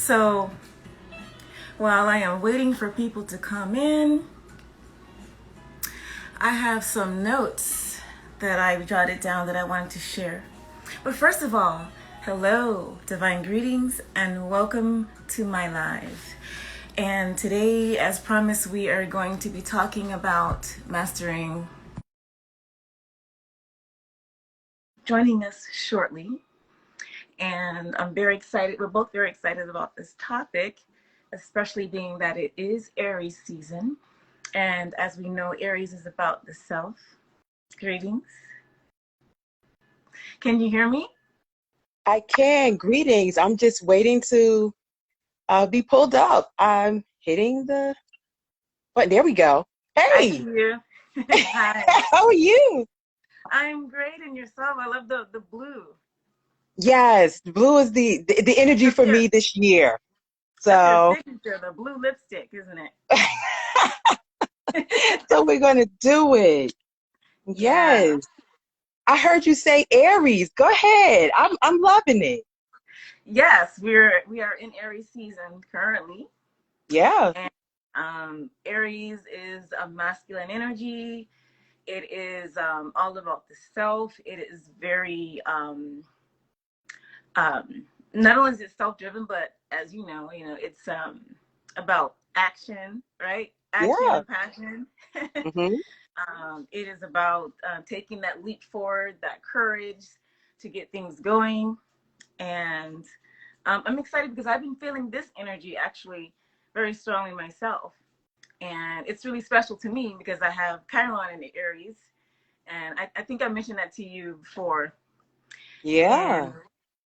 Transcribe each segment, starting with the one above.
So while I am waiting for people to come in, I have some notes that I've jotted down that I wanted to share. But first of all, hello, divine greetings, and welcome to my live. And today, as promised, we are going to be talking about mastering. Joining us shortly, and I'm very excited. We're both very excited about this topic, especially being that it is Aries season. And as we know, Aries is about the self. Greetings. Can you hear me? I can. Greetings. I'm just waiting to be pulled up. I'm hitting the button. There we go. I see Hey, you. Hi. how are you? I'm great, and yourself? I love the blue. Yes, blue is the energy That's for your me this year. that's your So, signature, the blue lipstick, isn't it? so we're gonna do it. Yeah. Yes. I heard you say Aries. Go ahead. I'm loving it. Yes, we are in Aries season currently. Yeah. And Aries is a masculine energy. It is all about the self. It is very not only is it self-driven, but as it's about action, right? Action Yeah. and passion. Hmm. It is about taking that leap forward, that courage to get things going. And I'm excited because I've been feeling this energy actually very strongly myself. And it's really special to me because I have Chiron in the Aries. And I think I mentioned that to you before. And Yeah.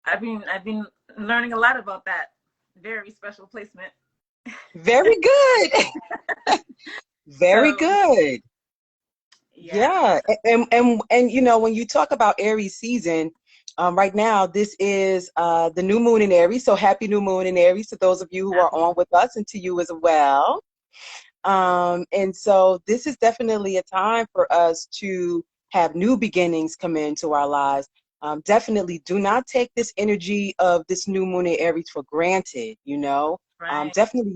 I've been learning a lot about that very special placement. Very good. Very So good. yeah. Yeah, and when you talk about Aries season, right now this is the new moon in Aries. So happy new moon in Aries to those of you who are Happy. on with us and to you as well. And so this is definitely a time for us to have new beginnings come into our lives. Definitely do not take this energy of this new moon in Aries for granted, you know. Right. Definitely,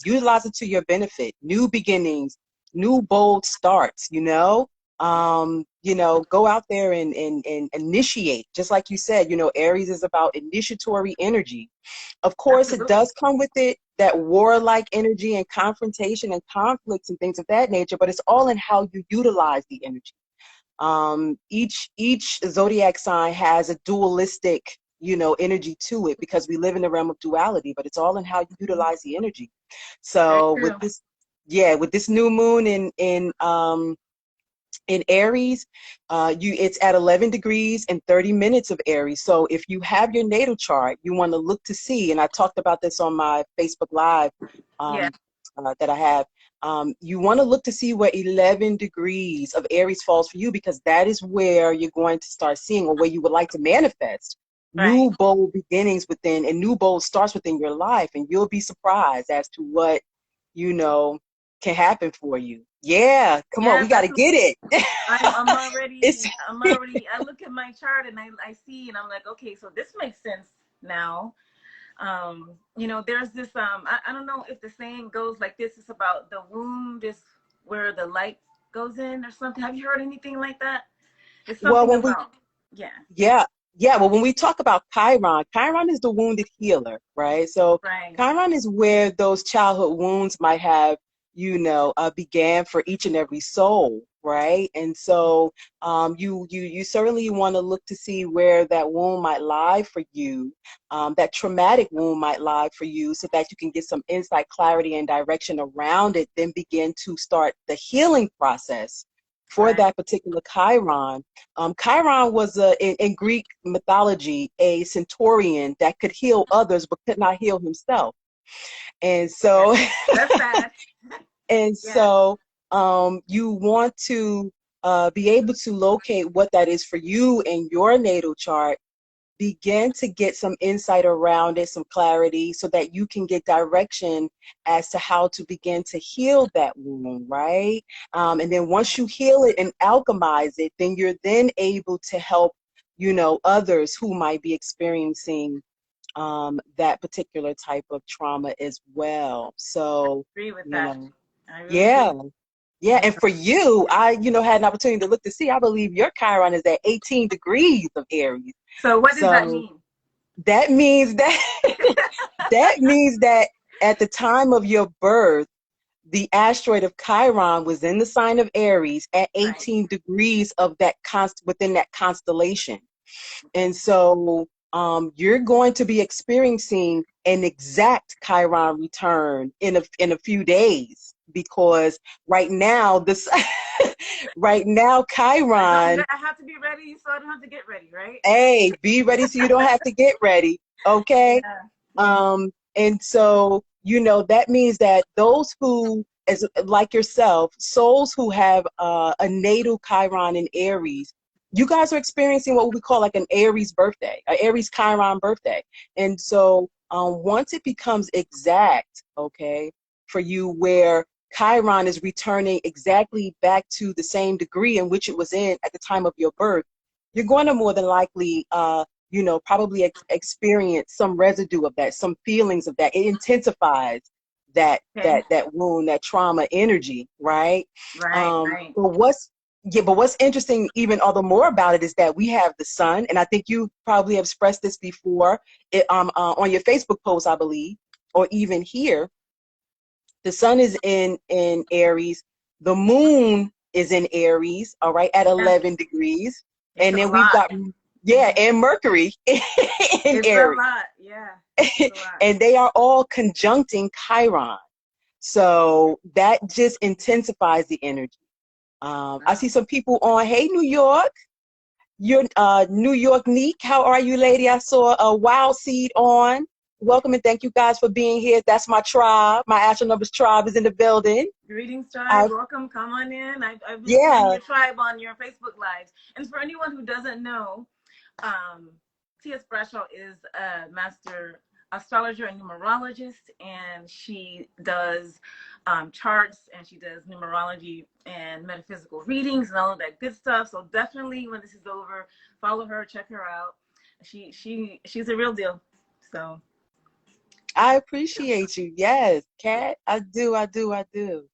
utilize it to your benefit. New beginnings, new bold starts, go out there and initiate. Just like you said, Aries is about initiatory energy. Of course, it Absolutely. does come with it that warlike energy and confrontation and conflicts and things of that nature, but it's all in how you utilize the energy. Each zodiac sign has a dualistic, energy to it because we live in the realm of duality, but it's all in how you utilize the energy. Very So true. with this new moon in Aries, it's at 11 degrees and 30 minutes of Aries. So if you have your natal chart, you want to look to see, and I talked about this on my Facebook Live Yeah. um, that I have. You want to look to see where 11 degrees of Aries falls for you, because that is where you're going to start seeing, or where you would like to manifest Right. new bold beginnings within, and new bold starts within your life, and you'll be surprised as to what you know can happen for you. Yeah, come on, Yeah, we got to that's get it. I'm It's already I look at my chart and I see and I'm like, okay, so this makes sense now. There's this I don't know if the saying goes like this, it's about the wound is where the light goes in or something. Have you heard anything like that? It's well something when we about yeah, yeah well, when we talk about Chiron is the wounded healer, right? So right. Chiron is where those childhood wounds might have began for each and every soul, right? And so you certainly want to look to see where that wound might lie for you, that traumatic wound might lie for you, so that you can get some insight, clarity, and direction around it, then begin to start the healing process for Right. that particular Chiron. Chiron was, in Greek mythology, a centurion that could heal others but could not heal himself. And Yeah. so, That's sad. and Yeah. so, you want to be able to locate what that is for you in your natal chart, begin to get some insight around it, some clarity, so that you can get direction as to how to begin to heal that wound, right? And then once you heal it and alchemize it, then you're then able to help, others who might be experiencing that particular type of trauma as well. So, Agree with you that. know, I really do. yeah. Yeah, and for you, had an opportunity to look to see. I believe your Chiron is at 18 degrees of Aries. So what does that So mean? that means that that means that at the time of your birth, the asteroid of Chiron was in the sign of Aries at Right. 18 degrees of that within that constellation. Okay. And so you're going to be experiencing an exact Chiron return in a few days, because right now this right now Chiron, I have to be ready so I don't have to get ready, right? hey, be ready so you don't have to get ready. Okay. Yeah. Mhm. And so, that means that those who, as like yourself, souls who have a natal Chiron in Aries, you guys are experiencing what we call like an Aries birthday, an Aries Chiron birthday. And so, once it becomes exact, okay, for you, where Chiron is returning exactly back to the same degree in which it was in at the time of your birth, you're going to more than likely probably experience some residue of that, some feelings of that. It intensifies Okay. that wound, that trauma energy, right? Right, right. But what's interesting even all the more about it is that we have the sun, and I think you probably have expressed this before, on your Facebook post, I believe, or even here. The sun is in Aries, the moon is in Aries, all right, at Yeah. 11 degrees, It's and a then we've lot. got, yeah, Mhm. and Mercury in It's a Aries, lot. Yeah. It's a lot. and they are all conjuncting Chiron. So that just intensifies the energy. I Wow. see some people on, hey, New York. You're New York Neek. How are you, lady? I saw a Wild Seed on. Welcome and thank you guys for being here. That's my tribe. My Astro Numbers tribe is in the building. Greetings, tribe. Uh, Welcome. Come on in. I've been seeing yeah, your tribe on your Facebook lives. And for anyone who doesn't know, um, T.S Bradshaw is a master astrologer and numerologist, and she does charts, and she does numerology and metaphysical readings and all of that good stuff. So definitely, when this is over, follow her, check her out. She's a real deal. So I appreciate you. Yes, Kat, I do, I do, I do.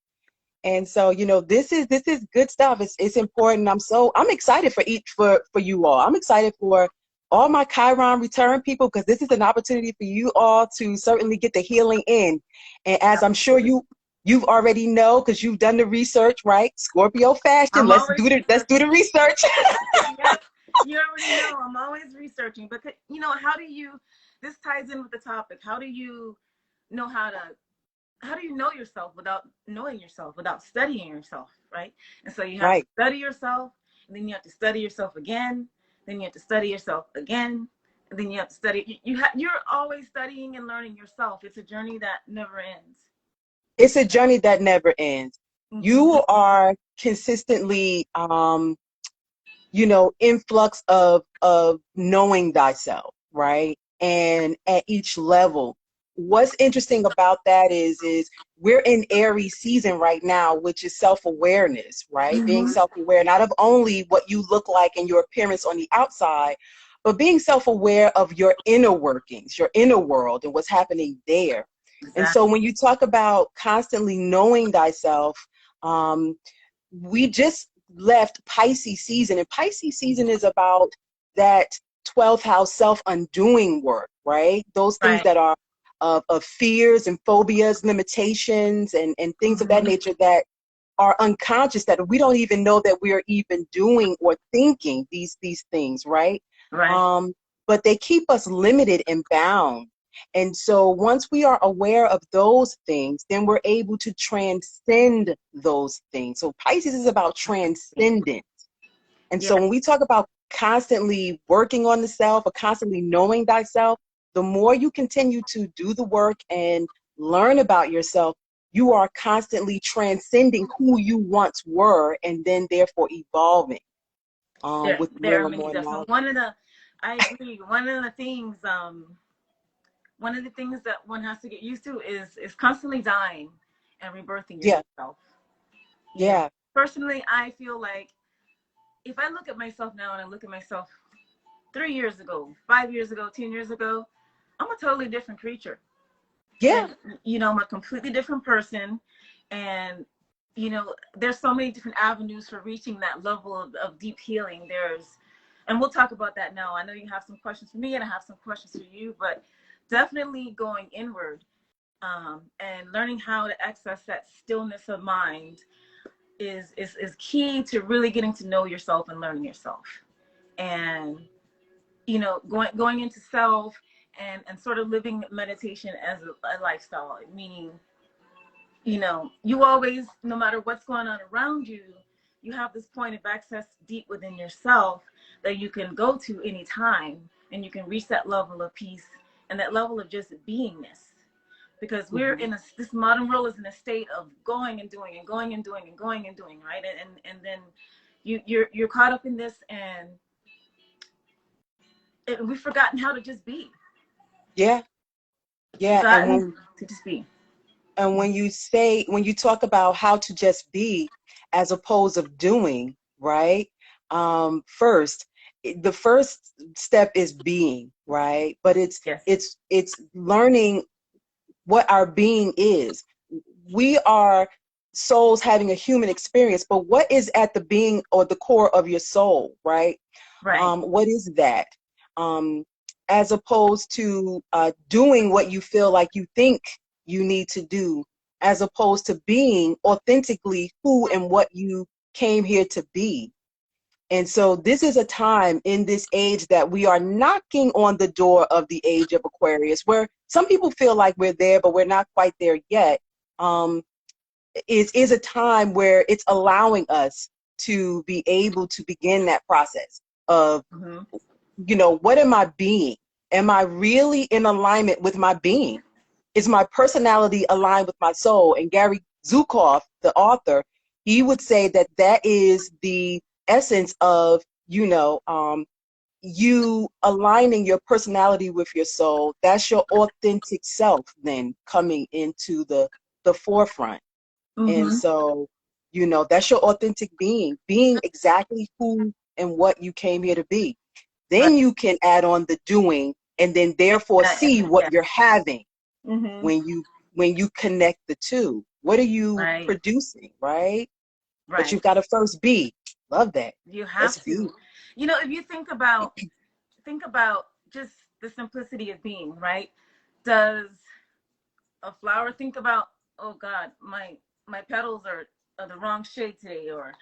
And so, this is good stuff. It's important. I'm excited for you all. I'm excited for all my Chiron return people, because this is an opportunity for you all to certainly get the healing in. And as I'm sure absolutely, you've already know, because you've done the research, right? Scorpio fashion. I'm always Let's do the researching. research. Yep. You already know I'm always researching. But how do you? This ties in with the topic. How do you know how to? How do you know yourself without knowing yourself, without studying yourself, right? And so you have to Right. study yourself, and then you have to study yourself again. Then you have to study yourself again, and then you have to study. You're always studying and learning yourself. It's a journey that never ends. It's a journey that never ends. Mm-hmm. You are consistently influx of knowing thyself, right? And at each level, what's interesting about that is we're in Aries season right now, which is self-awareness, right? Being Mm-hmm. self-aware not of only what you look like and your appearance on the outside, but being self-aware of your inner workings, your inner world, and what's happening there. And so Exactly. when you talk about constantly knowing thyself, um, we just left Pisces season, and Pisces season is about that 12th house self undoing work, right? Those things Right. that are of fears and phobias, limitations, and things of that Mm-hmm. nature that are unconscious, that we don't even know that we're even doing or thinking these things, right? Right. Um, but they keep us limited and bound. And so once we are aware of those things, then we're able to transcend those things. So Pisces is about transcendence. And Yeah. so when we talk about constantly working on the self or constantly knowing thyself, the more you continue to do the work and learn about yourself, you are constantly transcending who you once were, and then therefore evolving with There are more and many more depths. And knowledge. I agree. One of the things that one has to get used to is constantly dying and rebirthing Yeah, yourself. You know, yeah, personally, I feel like if I look at myself now and I look at myself 3 years ago, 5 years ago, 10 years ago, I'm a totally different creature. Yeah. And, you know, I'm a completely different person. And, you know, there's so many different avenues for reaching that level of deep healing. And we'll talk about that now. I know you have some questions for me and I have some questions for you, but definitely going inward, and learning how to access that stillness of mind is key to really getting to know yourself and learning yourself. And, you know, going into self, and sort of living meditation as a lifestyle, meaning, you know, you always, no matter what's going on around you, you have this point of access deep within yourself that you can go to anytime, and you can reach that level of peace and that level of just beingness. Because we're Mm-hmm. in this modern world is in a state of going and doing and going and doing and going and doing, right? And then you're caught up in this, and we've forgotten how to just be. Yeah. Yeah. Forgotten to just be. And when you talk about how to just be as opposed of doing, right? First, the first step is being, right? But Yes. it's learning what our being is. We are souls having a human experience, but what is at the being or the core of your soul, right? Right. What is that? Um, as opposed to doing what you feel like you think you need to do, as opposed to being authentically who and what you came here to be. And so this is a time in this age that we are knocking on the door of the age of Aquarius, where some people feel like we're there, but we're not quite there yet. Um, is a time where it's allowing us to be able to begin that process of, Mm-hmm. you know, what am I being? Am I really in alignment with my being? Is my personality aligned with my soul? And Gary Zukav, the author, he would say that that is the essence of, you know, you aligning your personality with your soul. That's your authentic self then coming into the forefront. And Mm-hmm. so, you know, that's your authentic being exactly who and what you came here to be. Right. Then you can add on the doing, and then therefore see what Yeah. you're having Mm-hmm. when you connect the two. What are you Right. producing, right? But Right. you've got to first be. Love that. You Let's have be. to. You know, if you think about just the simplicity of being, right? Does a flower think about, oh God, my petals are the wrong shade today? Or,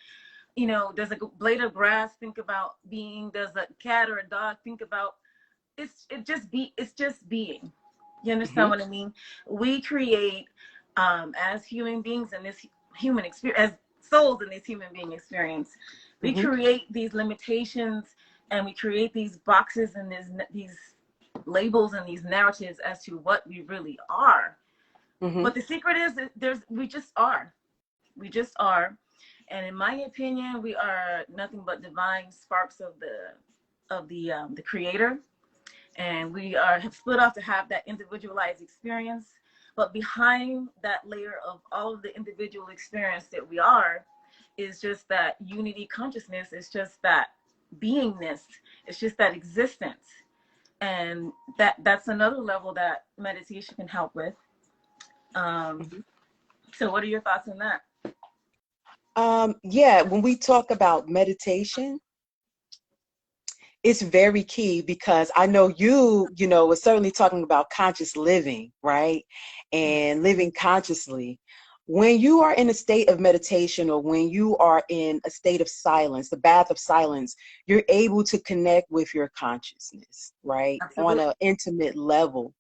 you know, does a blade of grass think about being? Does a cat or a dog think about, it's just being. You understand Hmm. what I mean? We create, as human beings in this human experience, as souls in this human being experience, we Hmm. create these limitations, and we create these boxes and these labels and these narratives as to what we really are. Hmm. But the secret is that we just are. We just are. And in my opinion, we are nothing but divine sparks of the creator. And we have split off to have that individualized experience. But behind that layer of all of the individual experience that we are is just that unity consciousness. It's just that beingness. It's just that existence. And that's another level that meditation can help with. Um, Hmm. so what are your thoughts on that? Yeah, when we talk about meditation, it's very key because I know you know, was certainly talking about conscious living, right? And living consciously. When you are in a state of meditation or when you are in a state of silence, the bath of silence, you're able to connect with your consciousness, right? On Absolutely. an intimate level.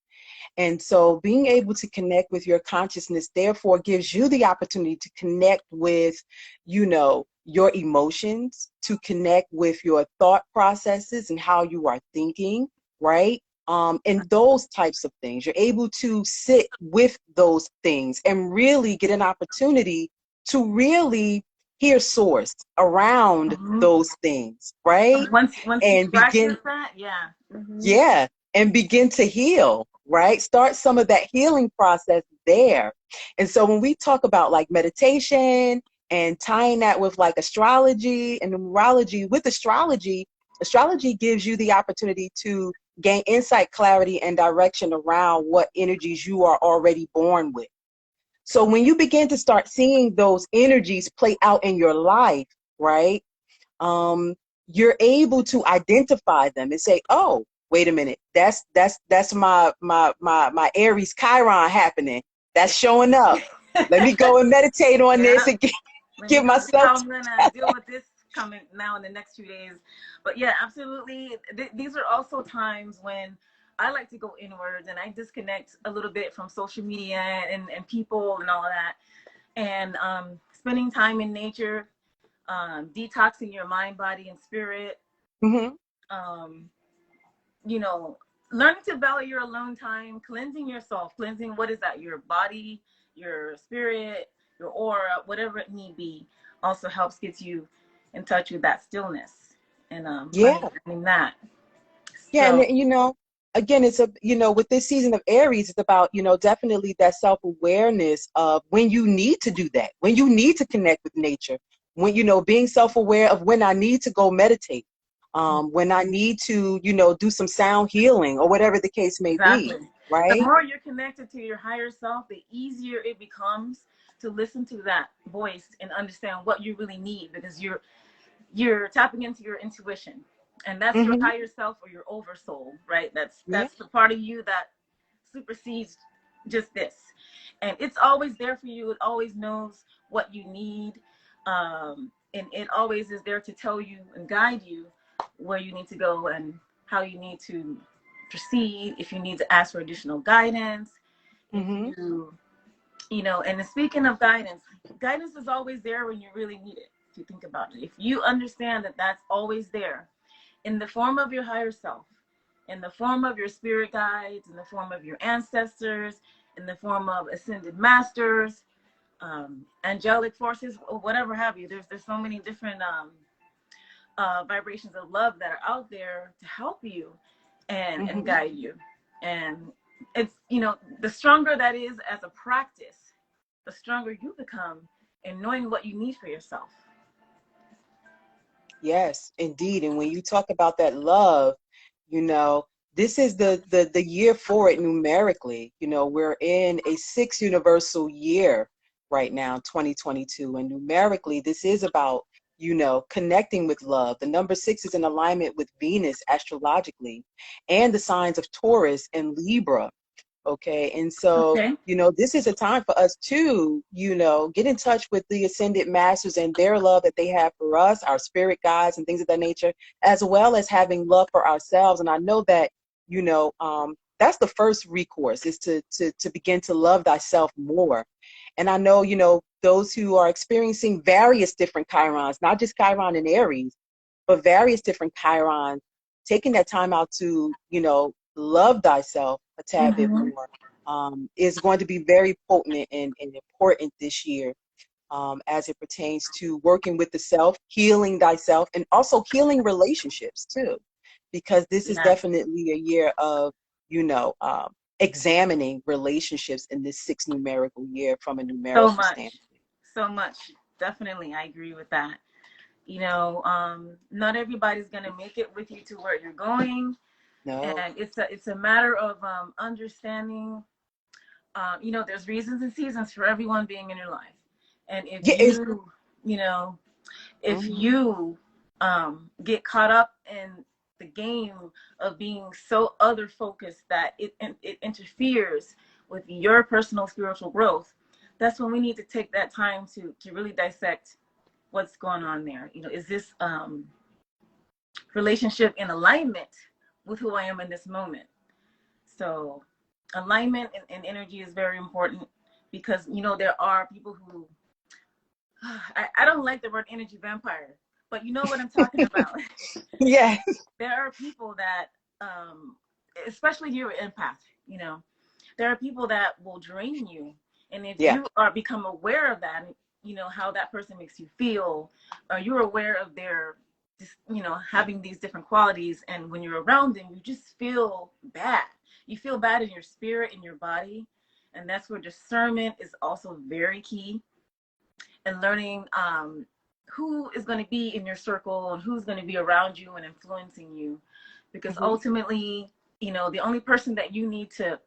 And so being able to connect with your consciousness, therefore, gives you the opportunity to connect with, you know, your emotions, to connect with your thought processes and how you are thinking, right? And those types of things. You're able to sit with those things and really get an opportunity to really hear source around Mm-hmm. those things, right? Once you And practice begin that, yeah. Mm-hmm. yeah, and begin to heal, right? Start some of that healing process there. And so when we talk about like meditation and tying that with like astrology and numerology, with astrology, astrology gives you the opportunity to gain insight, clarity, and direction around what energies you are already born with. So when you begin to start seeing those energies play out in your life, right? um, you're able to identify them and say, "Oh, wait a minute, that's my Aries Chiron happening. That's showing up. Let me go and meditate on this Yeah. and Let me give go see myself." how I'm gonna deal with this coming now in the next few days. But yeah, absolutely. These are also times when I like to go inwards and I disconnect a little bit from social media and people and all of that. And spending time in nature, detoxing your mind, body, and spirit. Hmm. Um, you know, learning to value your alone time, cleansing yourself, cleansing what is that? Your body, your spirit, your aura, whatever it need be, also helps get you in touch with that stillness and Yeah. understanding that. Yeah, and So again, it's with this season of Aries, it's about, definitely that self-awareness of when you need to do that, when you need to connect with nature, when, being self-aware of when I need to go meditate, when I need to, do some sound healing or whatever the case may be, exactly. The right? more you're connected to your higher self, the easier it becomes to listen to that voice and understand what you really need because you're tapping into your intuition, and that's your Hmm. higher self or your oversoul, right? that's Yeah. that's the part of you that supersedes just this, and it's always there for you. It always knows what you need, and it always is there to tell you and guide you where you need to go and how you need to proceed, if you need to ask for additional guidance, if Hmm. and speaking of guidance, guidance is always there when you really need it. If you think about it, if you understand that that's always there in the form of your higher self, in the form of your spirit guides, in the form of your ancestors, in the form of ascended masters, angelic forces, or whatever have you. There's so many different vibrations of love that are out there to help you and Hmm. guide you. And it's, the stronger that is as a practice, the stronger you become in knowing what you need for yourself. Yes, indeed. And when you talk about that love, you know, this is the year for it numerically. We're in a sixth universal year right now, 2022. And numerically, this is about, connecting with love. The number six is in alignment with Venus astrologically and the signs of Taurus and Libra. Okay. And so, Okay. this is a time for us to, get in touch with the ascended masters and their love that they have for us, our spirit guides and things of that nature, as well as having love for ourselves. And I know that, that's the first recourse is to begin to love thyself more. And I know, those who are experiencing various different chirons, not just Chiron and Aries, but various different chirons, taking that time out to, love thyself a tad bit Mm-hmm. more, is going to be very potent and important this year, as it pertains to working with the self, healing thyself, and also healing relationships too, because this is Yes. definitely a year of, you know, um, examining relationships in this sixth numerical year from a So numerical much. standpoint. So much. Definitely. I agree with that. Not everybody's going to make it with you to where you're going. No. And it's a matter of understanding, there's reasons and seasons for everyone being in your life. And if Yeah. It's, you, you know, if mhm, you get caught up in the game of being so other focused that it interferes with your personal spiritual growth, that's when we need to take that time to really dissect what's going on there. Is this relationship in alignment with who I am in this moment? So alignment and energy is very important because there are people who I don't like the word energy vampire, but you know what I'm talking about. yeah. There are people that, especially if you're an empath, there are people that will drain you. And if Yeah. you are become aware of that, how that person makes you feel, or you're aware of their, just, having these different qualities. And when you're around them, you just feel bad. You feel bad in your spirit, in your body. And that's where discernment is also very key, and learning who is going to be in your circle and who's going to be around you and influencing you, because Hmm. ultimately, you know, the only person that you need to,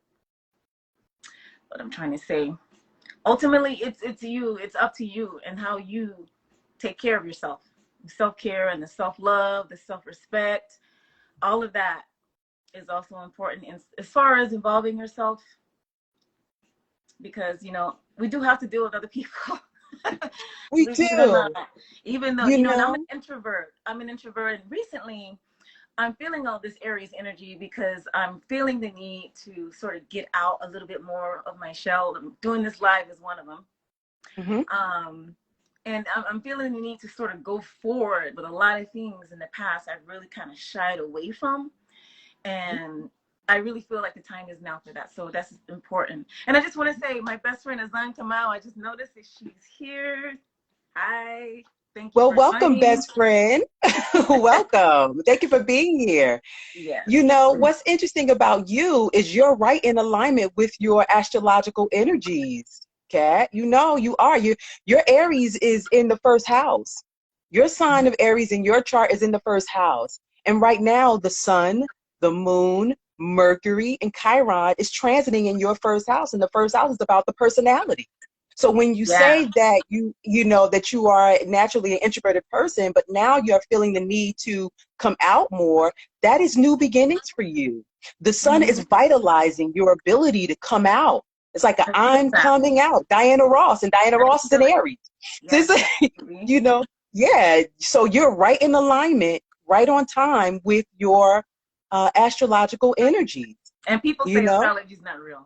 what I'm trying to say, ultimately it's you, it's up to you and how you take care of yourself. Self-care and the self-love, the self-respect, all of that is also important as far as involving yourself, because you know we do have to deal with other people. We Believe it or not, do. even though, You you know, and I'm know, an introvert. And recently I'm feeling all this Aries energy because I'm feeling the need to sort of get out a little bit more of my shell. I'm doing this live is one of them. hmm And I'm feeling the need to sort of go forward with a lot of things in the past I've really kind of shied away from. And I really feel like the time is now for that. So that's important. And I just want to say my best friend Azan Kamau, I just noticed that she's here. Hi. Thank you well, for welcome, joining. best friend. Welcome. Thank you for being here. Yes. You know, what's interesting about you is you're right in alignment with your astrological energies, Kat. You know, you are. Your Aries is in the first house. Your sign of Aries in your chart is in the first house. And right now, the sun, the moon, Mercury, and Chiron is transiting in your first house. And the first house is about the personality. So when you Yeah. say that you know that you are naturally an introverted person, but now you're feeling the need to come out more, that is new beginnings for you. The sun is Mm-hmm. vitalizing your ability to come out. It's like a I feel I'm that. coming out. Diana Ross, and Diana I Ross is feel an it. Aries. So Yes, it's, absolutely. you know, yeah. So you're right in alignment, right on time with your astrological energies. And people You say know astrology is not real.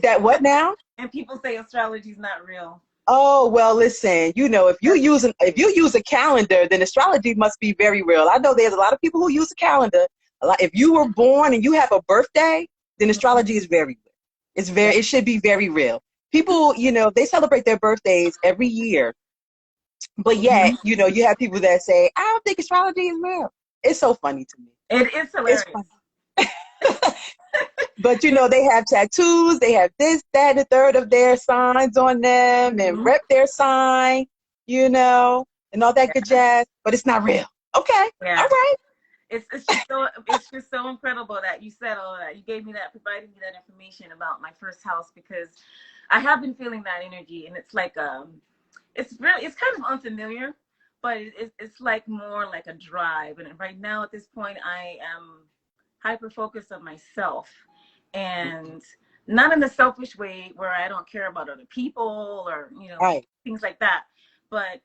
that what now? And people say astrology is not real. Oh, well, listen, you know, That's what if they you say. use a calendar, then astrology must be very real. I know there's a lot of people who use a calendar. A lot, if you were born and you have a birthday, then Mhm. astrology is very real. Yeah. It should be very real. People, you know, they celebrate their birthdays every year, but yet, Mhm. you know, you have people that say, I don't think astrology is real. It's so funny to me. It is It's hilarious. funny. But you know, they have tattoos, they have this, that, and the third of their signs on them and Mhm. rep their sign, you know, and all that good Yeah. jazz, but it's not real. Okay. All Yeah. right. It's just so incredible that you said all of that. You gave me that, provided me that information about my first house, because I have been feeling that energy, and it's like it's kind of unfamiliar, but it's like more like a drive. And right now at this point, I am hyper focused on myself, and not in a selfish way where I don't care about other people or Right. things like that, but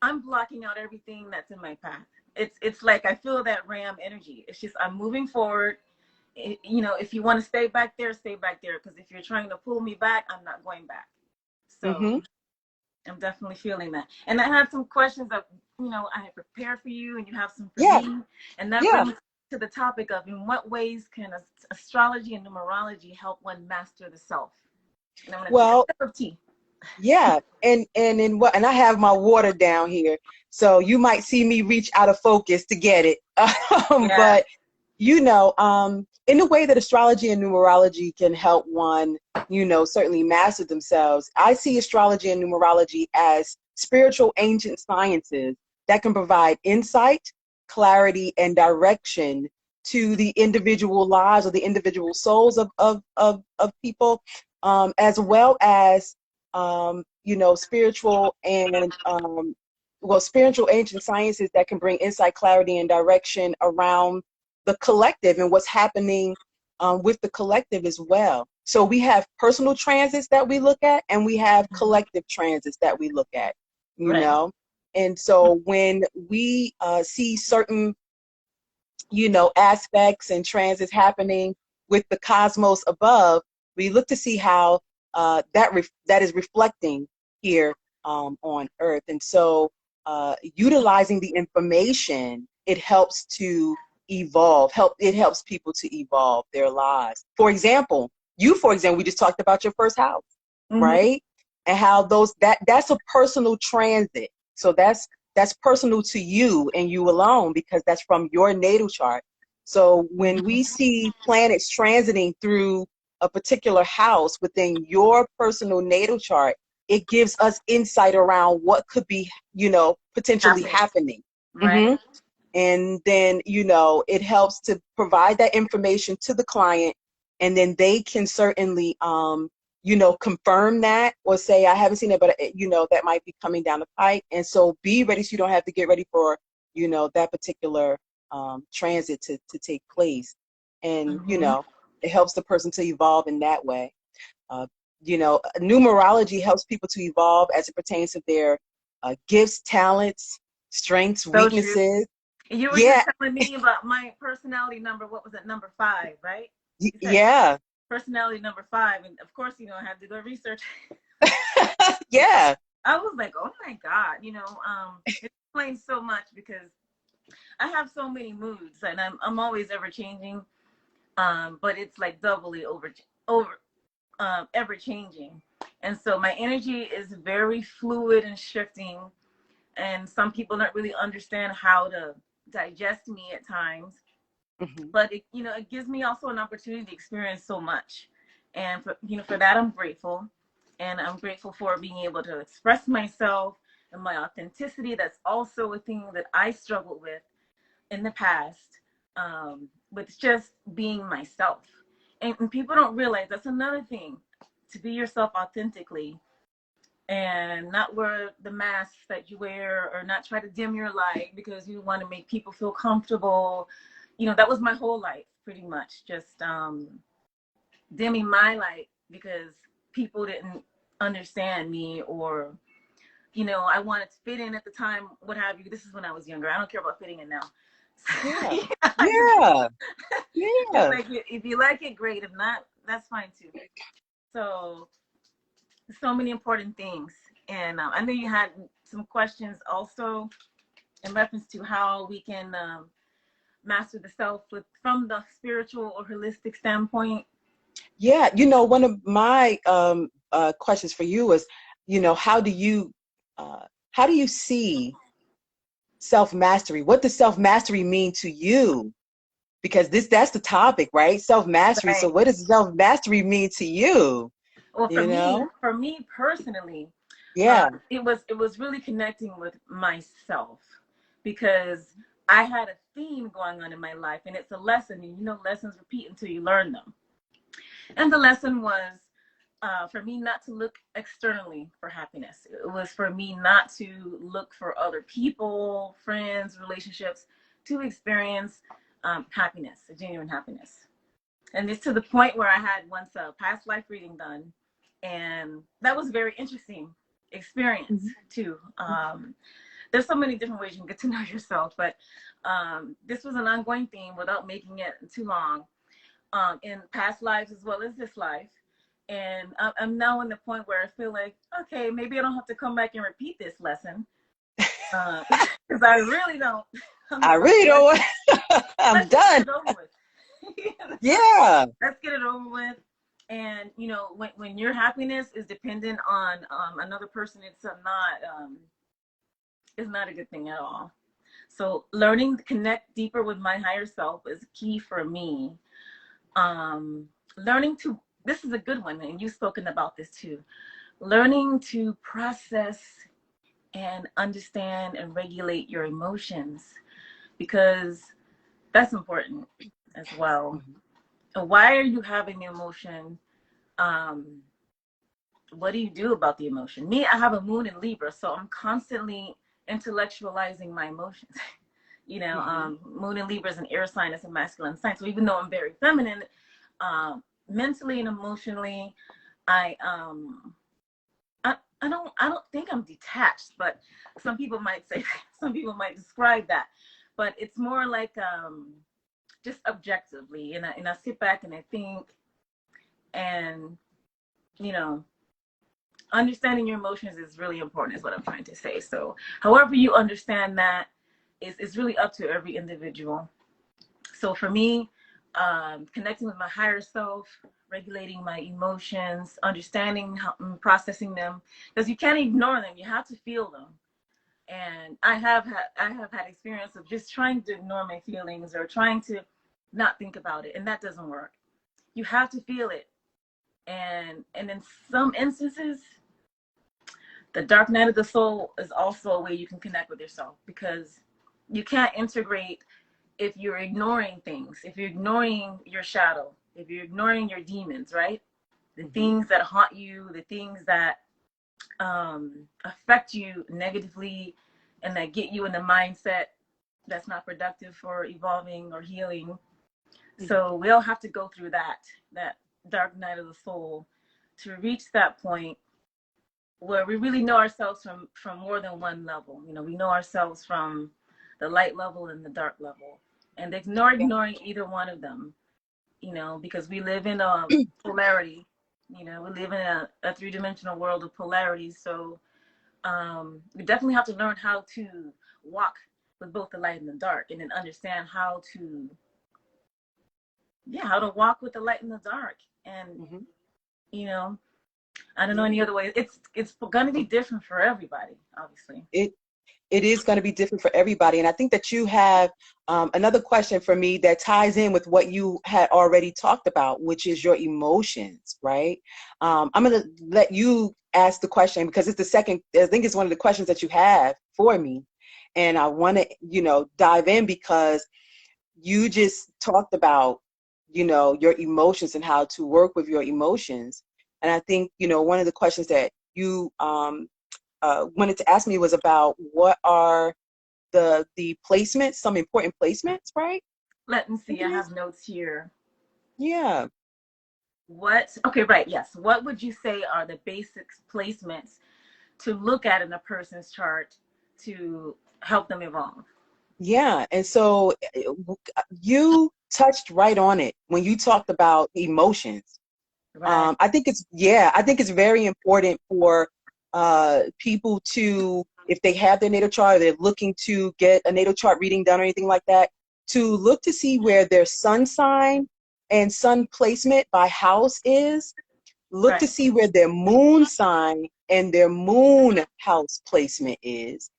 I'm blocking out everything that's in my path. It's like I feel that ram energy. It's just I'm moving forward. If you want to stay back there, stay back there. Because if you're trying to pull me back, I'm not going back. Mm-hmm. So I'm definitely feeling that. And I had some questions that I had prepared for you, and you have some for Yeah. me. And that Yeah. brings to the topic of in what ways can astrology and numerology help one master the self? And I'm going to take a Well, sip of tea. yeah. And I have my water down here. So you might see me reach out of focus to get it. Yeah. But you know, in the way that astrology and numerology can help one, you know, certainly master themselves, I see astrology and numerology as spiritual ancient sciences that can provide insight, clarity, and direction to the individual lives or the individual souls of people, as well as, you know, spiritual ancient sciences that can bring insight, clarity, and direction around the collective and what's happening with the collective as well. So we have personal transits that we look at, and we have Mhm. collective transits that we look at, you Right. know. And so when we see certain, you know, aspects and transits happening with the cosmos above, we look to see how that is reflecting here on Earth. And so utilizing the information, it helps to evolve. It helps people to evolve their lives. For example, we just talked about your first house, Hmm. right? And how that's a personal transit. So that's personal to you and you alone because that's from your natal chart. So when we see planets transiting through a particular house within your personal natal chart, it gives us insight around what could be, you know, potentially Happening. happening. Right. hmm And then, you know, it helps to provide that information to the client, and then they can certainly, you know, confirm that or say, I haven't seen it, but, you know, that might be coming down the pipe. And so be ready so you don't have to get ready for, you know, that particular transit to take place. And, you Mm-hmm. know, it helps the person to evolve in that way. Uh, you know, numerology helps people to evolve as it pertains to their gifts, talents, strengths, So true. weaknesses. You were just Yeah, telling me about my personality number. What was it? Number 5, right? You said yeah, personality number 5, and of course, I had to go research. yeah. I was like, oh my god, it explains so much because I have so many moods, and I'm always ever changing. But it's like doubly over ever changing, and so my energy is very fluid and shifting. And some people don't really understand how to digest me at times, Hmm. but it gives me also an opportunity to experience so much. And for that I'm grateful. And I'm grateful for being able to express myself and my authenticity. That's also a thing that I struggled with in the past, with just being myself. And people don't realize that's another thing, to be yourself authentically and not wear the masks that you wear, or not try to dim your light because you want to make people feel comfortable. That was my whole life, pretty much, just dimming my light because people didn't understand me, or I wanted to fit in at the time, what have you. This is when I was younger. I don't care about fitting in now. Yeah, I just yeah, it's yeah. like, if you like it, great. If not, that's fine too. So many important things. And I know you had some questions also in reference to how we can master the self from the spiritual or holistic standpoint. Yeah, you know, one of my questions for you is, you know, uh, how do you see self-mastery? What does self-mastery mean to you? Because that's the topic, right? Self-mastery. So Right. what does self-mastery mean to you? Well, for You me, know? for me personally, Yeah. it was really connecting with myself, because I had a theme going on in my life, and it's a lesson. And lessons repeat until you learn them. And the lesson was, for me not to look externally for happiness. It was for me not to look for other people, friends, relationships, to experience happiness, a genuine happiness. And it's to the point where I had once a past life reading done, and that was a very interesting experience Mhm. too. There's so many different ways you can get to know yourself, but this was an ongoing theme without making it too long, in past lives as well as this life. And I'm now in the point where I feel like, okay, maybe I don't have to come back and repeat this lesson, because I really don't. I'm I like, okay, really don't let's want, I'm let's just get done. it over with. Yeah. Let's get it over with. And when your happiness is dependent on another person, it's not a good thing at all. So learning to connect deeper with my higher self is key for me. Learning to This is a good one, and you've spoken about this too. Learning to process and understand and regulate your emotions, because that's important as well. Mhm. Why are you having the emotion? um what do you do about the emotion? Me, I have a moon in Libra, so I'm constantly intellectualizing my emotions. Mhm. Moon in Libra is an air sign, it's a masculine sign. So even though I'm very feminine, mentally and emotionally, I I don't think I'm detached, but some people might say some people might describe that. But it's more like, just objectively, and I sit back and I think, and you know understanding your emotions is really important, is what I'm trying to say. So however you understand that is really up to every individual. So for me, connecting with my higher self, regulating my emotions, understanding how, processing them, because you can't ignore them. You have to feel them. And I have had experience of just trying to ignore my feelings, or trying to not think about it, and that doesn't work. You have to feel it. And in some instances, the dark night of the soul is also a way you can connect with yourself, because you can't integrate if you're ignoring things, if you're ignoring your shadow, if you're ignoring your demons, right? The Hmm. things that haunt you, the things that affect you negatively and that get you in the mindset that's not productive for evolving or healing. Hmm. So we all have to go through that dark night of the soul to reach that point where we really know ourselves from more than one level. You know, we know ourselves from the light level and the dark level, and ignoring either one of them. You know, because we live in a polarity. You know, we live in a three-dimensional world of polarity. So we definitely have to learn how to walk with both the light and the dark, and then understand how to, yeah, how to walk with the light and the dark. And Hmm. you know, I don't know Yeah. any other way. It's going to be different for everybody, obviously. It it is going to be different for everybody. And I think that you have another question for me that ties in with what you had already talked about, which is your emotions, right? I'm going to let you ask the question because it's the second, I think it's one of the questions that you have for me. And I want to, dive in because you just talked about, your emotions and how to work with your emotions. And I think, one of the questions that you wanted to ask me was about what are the placements, some important placements, right? Let me I think see. it I is. have notes here. Yeah. What? Okay, right. Yes. What would you say are the basic placements to look at in a person's chart to help them evolve? Yeah. And so you touched right on it when you talked about emotions. Right. I think it's very important for people to, if they have their natal chart, or they're looking to get a natal chart reading done or anything like that, to look to see where their sun sign and sun placement by house is. Look to Right. see where their moon sign and their moon house placement is.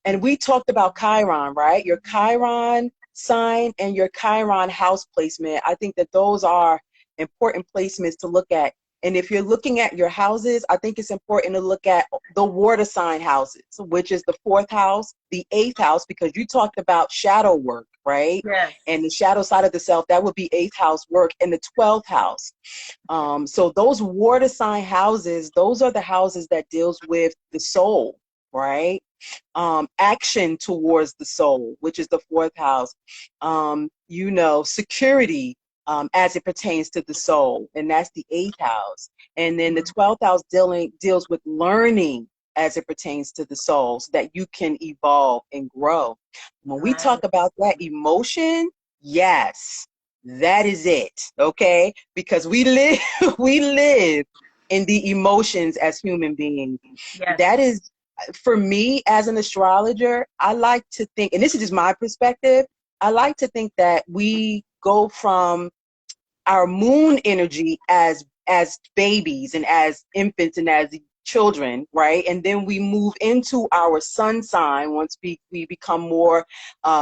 And we talked about Chiron, right? Your Chiron sign and your Chiron house placement. I think that those are important placements to look at. And if you're looking at your houses, I think it's important to look at the water sign houses, which is the fourth house, the eighth house, because you talked about shadow work, right? Yes. And the shadow side of the self, that would be eighth house work, and the 12th house. So those water sign houses, those are the houses that deals with the soul, right? Action towards the soul, which is the fourth house. Security as it pertains to the soul, and that's the eighth house. And then the 12th house deals with learning as it pertains to the soul, so that you can evolve and grow. When we Right. talk about that emotion, yes, that is it. Okay, because we live we live in the emotions as human beings. Yes. That is, for me as an astrologer, I like to think, and this is just my perspective, I like to think that we go from our moon energy as babies and as infants and as children, right? And then we move into our sun sign once we become more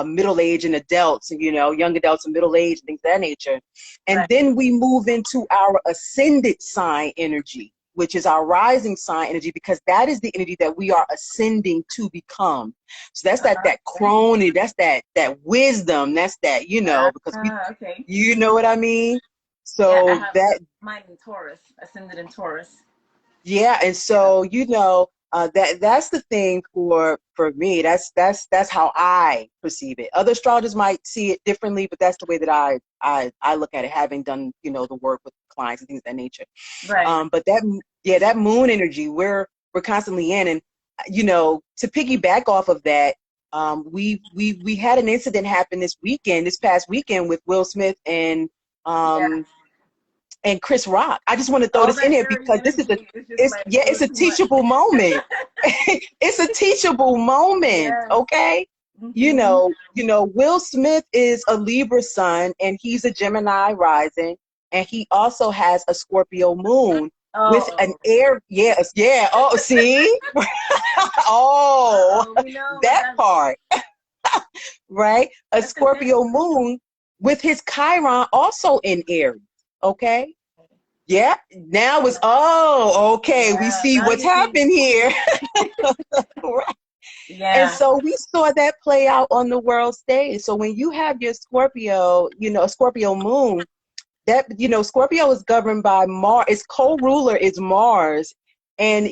middle-aged and adults, and young adults and middle-aged, things of that nature. And Right. then we move into our ascended sign energy, which is our rising sign energy, because that is the energy that we are ascending to become. So that's that crony, that's that wisdom, that's that, because Okay. you know what I mean? Yeah, I So have that, mine in Taurus, ascended in Taurus. yeah, and Yeah. so that's the thing for me. That's how I perceive it. Other astrologers might see it differently, but that's the way that I look at it, having done the work with clients and things of that nature. Right. But that moon energy we're constantly in, and to piggyback off of that, we had an incident happen this past weekend with Will Smith Yeah. um and Chris Rock. I just want to throw All this in that here Aries because energy is just like a it's little a too much. teachable moment. It's a teachable moment, Yes. okay? Mm-hmm. Will Smith is a Libra sun and he's a Gemini rising, and he also has a Scorpio moon with an Oh, air. Yes, yeah. Oh, see? Oh, we know what that that. part, right? A That's an Scorpio moon with his Chiron also in Aries, okay? Yeah, now it's, oh, okay, we yeah. see Now what's you see. happened here. Right. And Yeah. so we saw that play out on the world stage. So when you have your Scorpio, Scorpio moon, that Scorpio is governed by Mars. Its co-ruler is Mars, and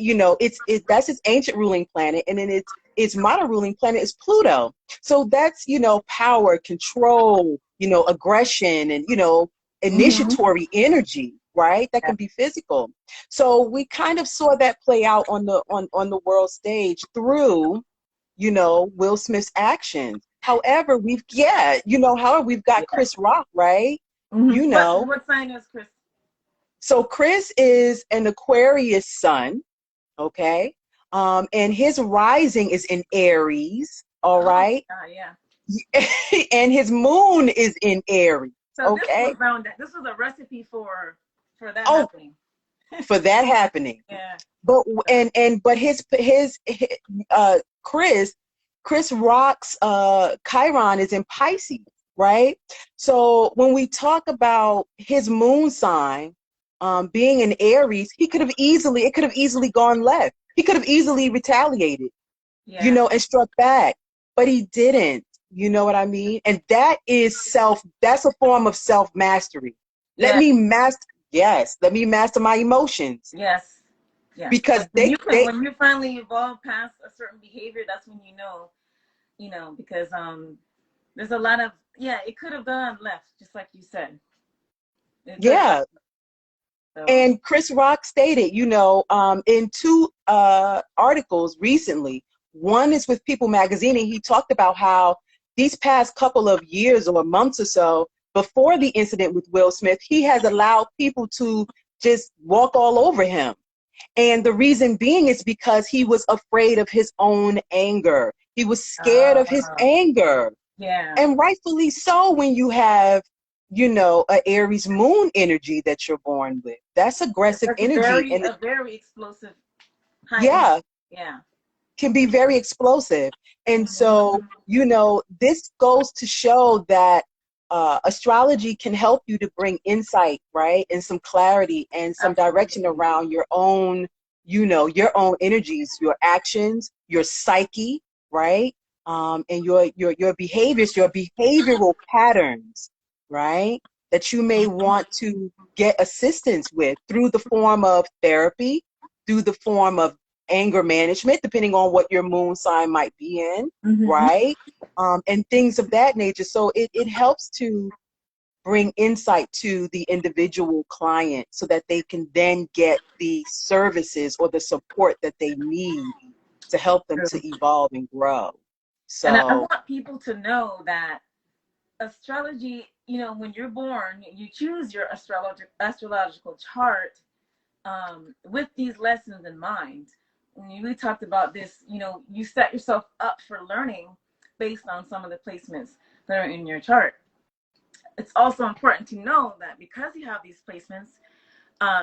that's its ancient ruling planet, and then its modern ruling planet is Pluto. So that's power, control, aggression, and Hmm. initiatory energy, right? That Yeah. can be physical. So we kind of saw that play out on the world stage through Will Smith's actions. However, we've got Yeah. Chris Rock, right? Hmm. you What know what sign is Chris? so Chris is an Aquarius sun, okay? And his rising is in Aries, all Oh, right? yeah. And his moon is in Aries, So this was okay? found. This was a recipe for that Oh, happening. for that happening. Yeah. But So, but uh Chris Chris Rock's Chiron is in Pisces, right? So when we talk about his moon sign being in Aries, it could have easily gone left. He could have easily retaliated, yeah. and struck back, but he didn't. You know what I mean? And that's a form of self mastery. Let Yeah. me master, yes, let me master my emotions Yes. Yes. because Like when you finally evolve past a certain behavior, that's when because there's a lot of, yeah, it could have gone left, just like you said. It could have. yeah. So. And Chris Rock stated, in two articles recently, one is with People Magazine, and he talked about how these past couple of years or months or so before the incident with Will Smith, he has allowed people to just walk all over him. And the reason being is because he was afraid of his own anger. He was scared of his uh, anger. yeah. And rightfully so when you have, a Aries moon energy that you're born with. That's aggressive That's energy. And a very explosive high energy. yeah, Yeah. can be very explosive. And so, Mhm. this goes to show that astrology can help you to bring insight, right? And some clarity and some direction Absolutely. around your own energies, your actions, your psyche, right? And your behaviors, your behavioral patterns, right? That you may want to get assistance with through the form of therapy, through the form of anger management, depending on what your moon sign might be in, Hmm. right? And things of that nature. So it helps to bring insight to the individual client so that they can then get the services or the support that they need to help them True. to evolve and grow. And I So, want people to know that astrology, when you're born, you choose your astrological chart with these lessons in mind. When we talked about this, you set yourself up for learning based on some of the placements that are in your chart. It's also important to know that because you have these placements,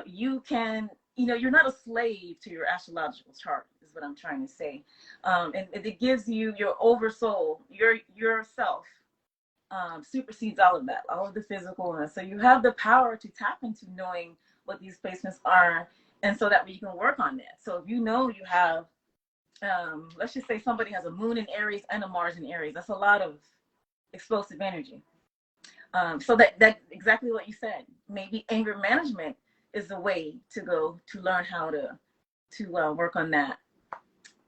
you can, you're not a slave to your astrological chart, is what I'm trying to say. And it gives you your oversoul, yourself supersedes all of that, all of the physical. And so you have the power to tap into knowing what these placements are. And so that way you can work on that. So if you have, let's just say somebody has a moon in Aries and a Mars in Aries, that's a lot of explosive energy. So that exactly what you said. Maybe anger management is the way to go to learn how to work on that.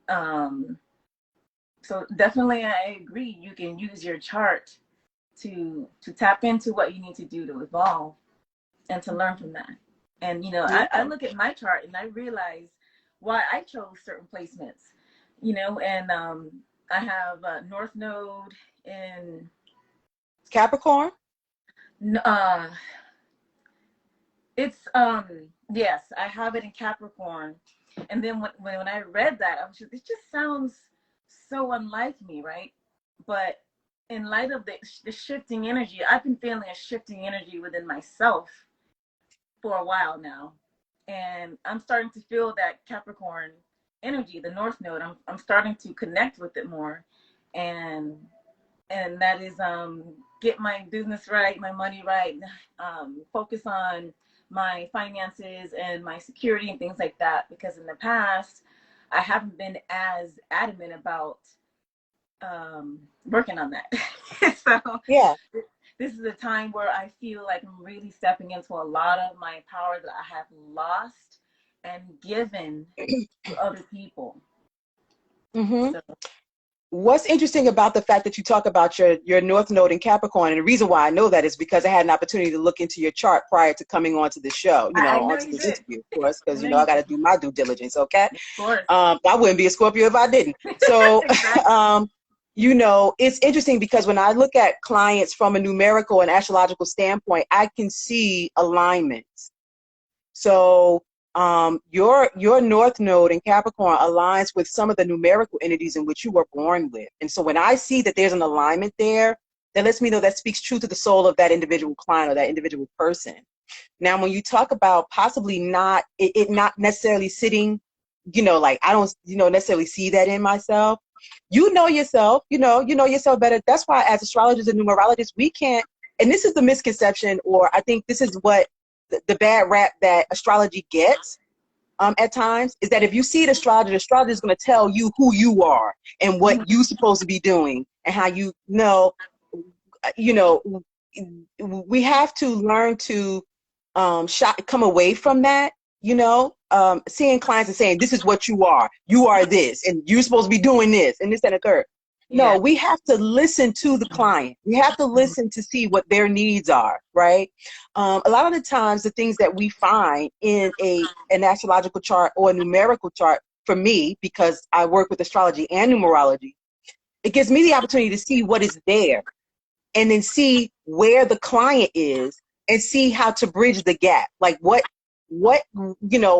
Um, so definitely, I agree. You can use your chart to tap into what you need to do to evolve and to learn from that. And I yeah. look at my chart and I realize why I chose certain placements. And I have North Node in Capricorn? uh, it's yes, I have it in Capricorn. And then when I read that, I was just, it just sounds so unlike me, right? But in light of the shifting energy, I've been feeling a shifting energy within myself for a while now. And I'm starting to feel that Capricorn energy, the North Node. I'm starting to connect with it more. And that is get my business right, my money right, focus on my finances and my security and things like that. Because in the past, I haven't been as adamant about working on that. So Yeah. this is a time where I feel like I'm really stepping into a lot of my power that I have lost and given to other people. Mm-hmm. So What's interesting about the fact that you talk about your North Node in Capricorn, and the reason why I know that is because I had an opportunity to look into your chart prior to coming onto the show, I know onto you this did. interview, of course, I because, know I you got did. to do my due diligence, okay? Of course. I wouldn't be a Scorpio if I didn't. So, Exactly. it's interesting because when I look at clients from a numerical and astrological standpoint, I can see alignments. So your North Node in Capricorn aligns with some of the numerical entities in which you were born with. And so when I see that there's an alignment there, that lets me know that speaks true to the soul of that individual client or that individual person. Now, when you talk about possibly not it not necessarily sitting, like I don't, necessarily see that in myself. You know yourself, you know yourself better. That's why as astrologers and numerologists, we can't, and this is the misconception, or I think this is what the bad rap that astrology gets at times, is that if you see an astrologer, the astrologer is going to tell you who you are and what Mhm. you're supposed to be doing and how you know, we have to learn to come away from that, seeing clients and saying, this is what you are this, and you're supposed to be doing this, and this and the third. No, Yeah. we have to listen to the client. We have to Mhm. listen to see what their needs are, right? A lot of the times, the things that we find in an astrological chart or a numerical chart, for me, because I work with astrology and numerology, it gives me the opportunity to see what is there and then see where the client is and see how to bridge the gap. Like what,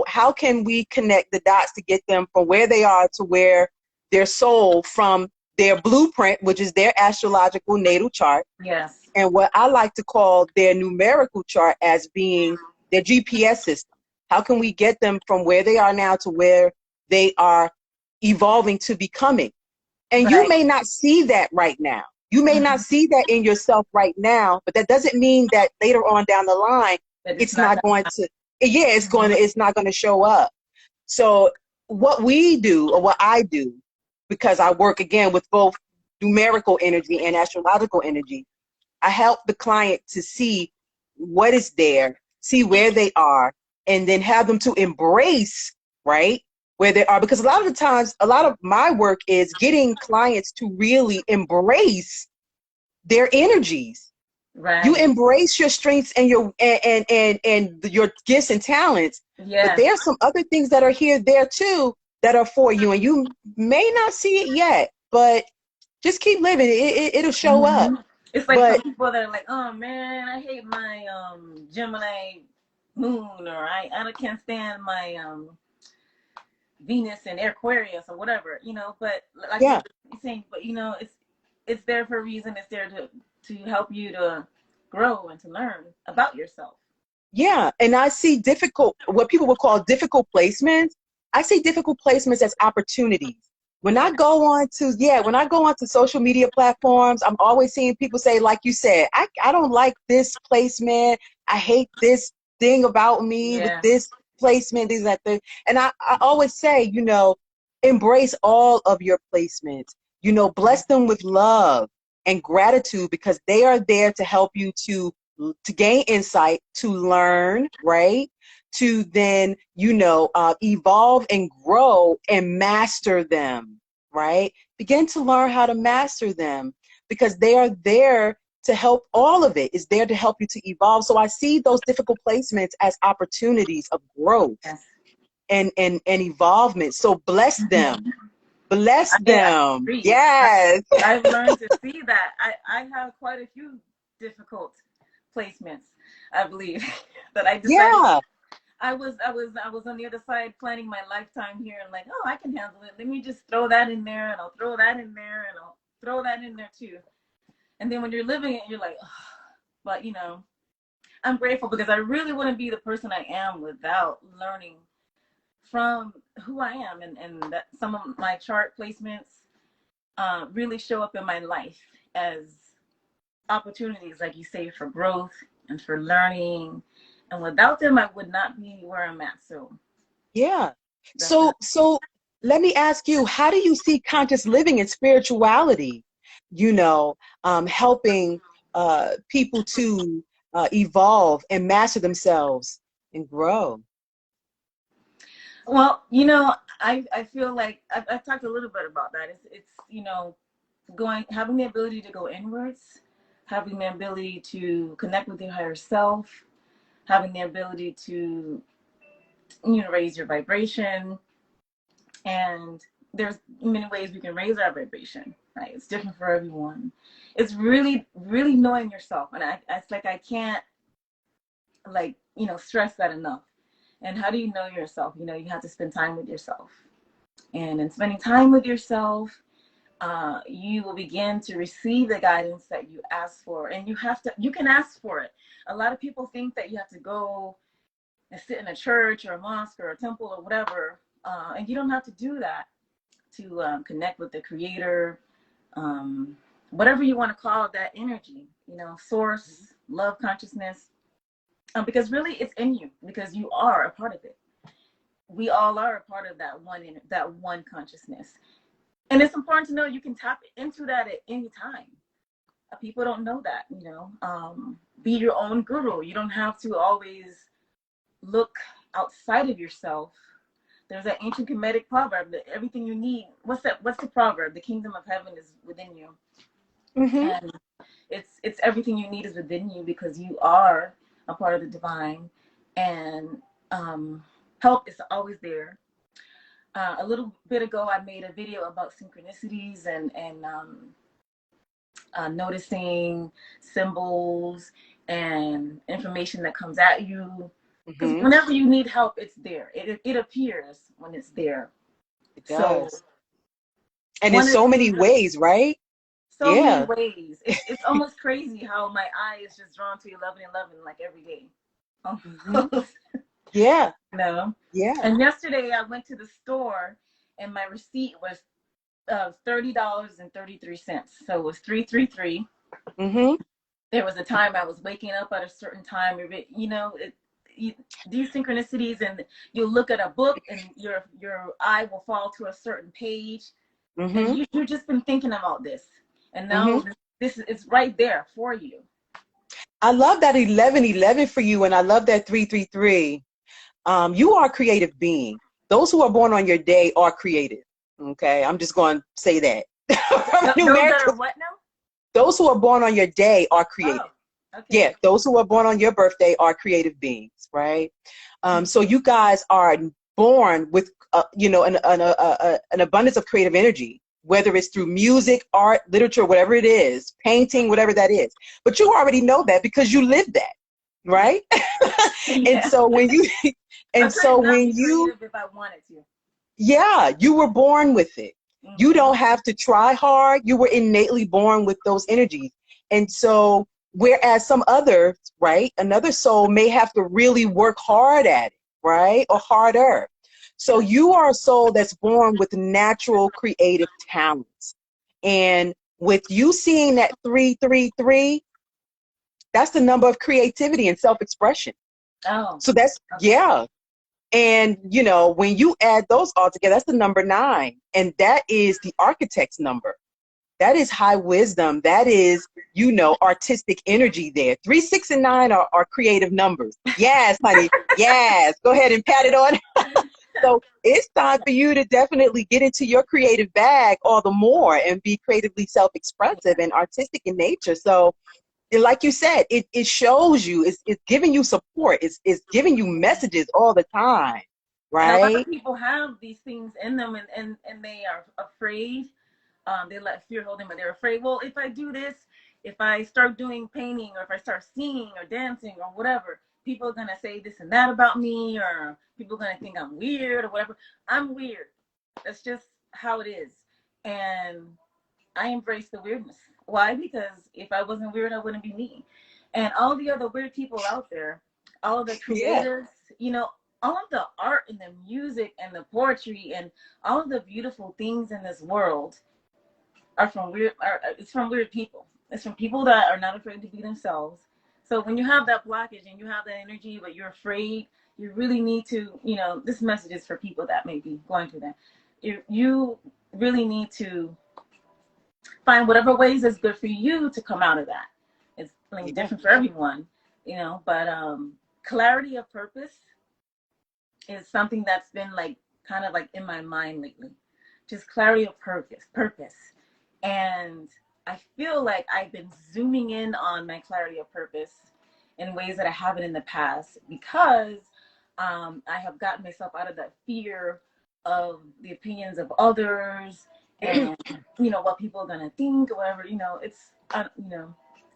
how can we connect the dots to get them from where they are to where their soul from their blueprint, which is their astrological natal chart, Yes. and what I like to call their numerical chart as being their GPS system. How can we get them from where they are now to where they are evolving to becoming? And you Right. may not see that right now. You may not Mhm. see that in yourself right now, but that doesn't mean that later on down the line, That it's it's not not that. going to, yeah, Mhm. it's not going to show up. So what we do, or what I do, because I work again with both numerical energy and astrological energy, I help the client to see what is there, see where they are, and then have them to embrace, right, where they are. Because a lot of the times, a lot of my work is getting clients to really embrace their energies. You Right. embrace your strengths and and your gifts and talents, but Yes. there's some other things that are here there too that are for you, and you may not see it yet, but just keep living. It'll show up. Hmm. It's like some But people that are like, oh man, I hate my Gemini moon, or I can't stand my Venus and Aquarius or whatever, But like you're yeah, saying, but it's there for a reason. It's there to help you to grow and to learn about yourself. yeah, and I see what people would call difficult placements. I see difficult placements as opportunities. Yeah. When I go onto social media platforms, I'm always seeing people say, like you said, I don't like this placement. I hate this thing about me with Yeah. this placement, these that thing. And I always say, embrace all of your placements. Bless them with love and gratitude because they are there to help you to gain insight, to learn, right? To then, evolve and grow and master them, right? Begin to learn how to master them because they are there to help. All of it is there to help you to evolve. So I see those difficult placements as opportunities of growth Yes. and evolvement. So bless them. Mhm. Bless I them. agree. Yes. I've learned to see that. I have quite a few difficult placements, I believe, that I decided Yeah. I was on the other side planning my lifetime here and like, oh, I can handle it. Let me just throw that in there and I'll throw that in there and I'll throw that in there too. And then when you're living it, you're like, oh. But I'm grateful because I really wouldn't be the person I am without learning from who I am, and that some of my chart placements really show up in my life as opportunities, like you say, for growth and for learning. And without them, I would not be where I'm at. So Yeah. that's So it. Let me ask you, how do you see conscious living and spirituality, you know, helping people to evolve and master themselves and grow? Well, I feel like I've talked a little bit about that. It's having the ability to go inwards, having the ability to connect with your higher self, having the ability to raise your vibration. And there's many ways we can raise our vibration, right? It's different for everyone. It's really, really knowing yourself. And it's like I can't stress that enough. And how do you know yourself? You have to spend time with yourself. And in spending time with yourself, you will begin to receive the guidance that you ask for. And you can ask for it. A lot of people think that you have to go and sit in a church or a mosque or a temple or whatever. And you don't have to do that to connect with the creator, whatever you want to call that energy, source, love, consciousness, because really it's in you, because you are a part of it. We all are a part of that one consciousness. And it's important to know you can tap into that at any time. People don't know that, be your own guru. You don't have to always look outside of yourself. There's that ancient Kemetic proverb that everything you need. What's the proverb? The kingdom of heaven is within you. Mm-hmm. And it's everything you need is within you, because you are a part of the divine. And help is always there. A little bit ago, I made a video about synchronicities and noticing symbols and information that comes at you. Because Mm-hmm. whenever you need help, it's there. It appears when it's there. It So does. And in one of the so things many ways, right? so many Yeah. ways. It's almost crazy how my eye is just drawn to 11:11 like every day. Mm-hmm. Almost. Yeah. No. Yeah. And yesterday I went to the store and my receipt was $30.33. So it was 333. Mm-hmm. There was a time I was waking up at a certain time. These synchronicities, and you'll look at a book and your eye will fall to a certain page, and Mm-hmm. you've just been thinking about this, and Mm-hmm. now this is right there for you. I love that 1111 for you, and I love that 333. You are a creative being. Those who are born on your day are creative. Okay, I'm just going to say that. Those that are Numerically, what now? those who are born on your day are creative. Oh, okay. Yeah, those who are born on your birthday are creative beings, right? So you guys are born with, an abundance of creative energy, whether it's through music, art, literature, whatever it is, painting, whatever that is. But you already know that because you live that, Yeah. right? and Yeah. so when you, I and so couldn't not when be you, creative if I wanted to. yeah, you were born with it. You Mm-hmm. don't have to try hard. You were innately born with those energies. And so, whereas some others, right, another soul may have to really work hard at it, right, or harder. So, Yeah. you are a soul that's born with natural creative talents. And with you seeing that 333, that's the number of creativity and self expression. Oh, So, that's, okay. yeah. And, when you add those all together, that's the number 9. And that is the architect's number. That is high wisdom. That is, artistic energy there. 3, 6, and 9 are creative numbers. Yes, honey. Yes. Go ahead and pat it on. So it's time for you to definitely get into your creative bag all the more and be creatively self-expressive Yeah. and artistic in nature. So like you said, it shows you, it's giving you support, it's giving you messages all the time, And a lot right? of people have these things in them, and they are afraid. They let fear hold them, but they're afraid. Well, if I do this, if I start doing painting, or if I start singing or dancing or whatever, people are gonna say this and that about me, or people are gonna think I'm weird or whatever. I'm weird. That's just how it is. And I embrace the weirdness. Why? Because if I wasn't weird, I wouldn't be me. And all the other weird people out there, all of the Yeah. creators, all of the art and the music and the poetry and all of the beautiful things in this world it's from weird people. It's from people that are not afraid to be themselves. So when you have that blockage and you have that energy, but you're afraid, you really need to, this message is for people that may be going through that. You really need to find whatever ways is good for you to come out of that. It's like Yeah. different for everyone, but clarity of purpose is something that's been like kind of like in my mind lately. Just clarity of purpose. And I feel like I've been zooming in on my clarity of purpose in ways that I haven't in the past because I have gotten myself out of that fear of the opinions of others and what people are gonna think or whatever.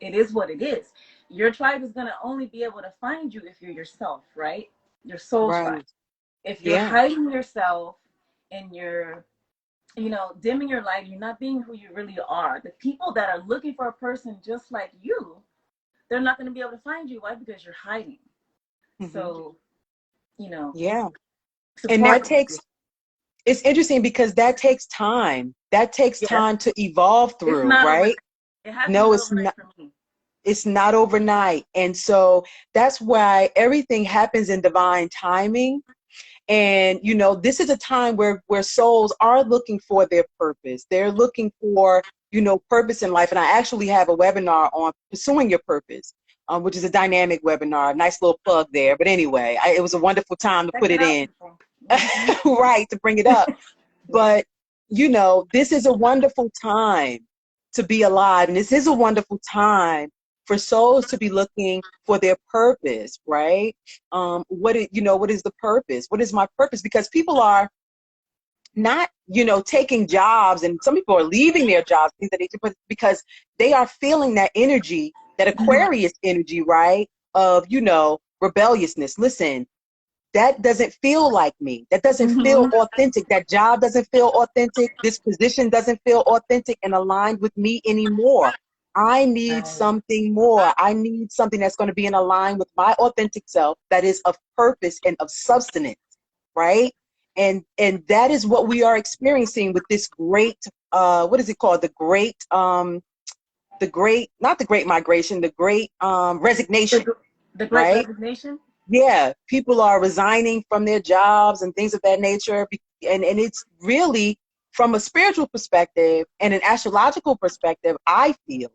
It is what it is. Your tribe is gonna only be able to find you if you're yourself, right? Your soul tribe. Right. If you're Yeah. hiding yourself and you're dimming your light, you're not being who you really are. The people that are looking for a person just like you, they're not going to be able to find you. Why? Because you're hiding. Hmm. So, Yeah. And support. that takes, it's interesting because that takes time. That takes Yes, time to evolve it's through, not overnight. right? It hasn't No, been it's overnight not. for me. It's not overnight. And so that's why everything happens in divine timing. And this is a time where souls are looking for their purpose. They're looking for purpose in life. And I actually have a webinar on pursuing your purpose, which is a dynamic webinar. Nice little plug there. But anyway, it was a wonderful time to Check put it it out, in. people. Mm-hmm. Right, to bring it up. Yeah. But this is a wonderful time to be alive, and this is a wonderful time for souls to be looking for their purpose, right? What is the purpose? What is my purpose? Because people are not, taking jobs, and some people are leaving their jobs, things that they do, but because they are feeling that energy, that Mm-hmm. Aquarius energy, right? Of, rebelliousness. Listen, that doesn't feel like me. That doesn't feel Mm-hmm. authentic. That job doesn't feel authentic. This position doesn't feel authentic and aligned with me anymore. I need Right. something more. I need something that's going to be in align with my authentic self, that is of purpose and of substance, right? And that is what we are experiencing with this great what is it called? The great, not the great migration, the great resignation, The, the Great right? Resignation. Yeah, people are resigning from their jobs and things of that nature. And it's really, from a spiritual perspective and an astrological perspective, I feel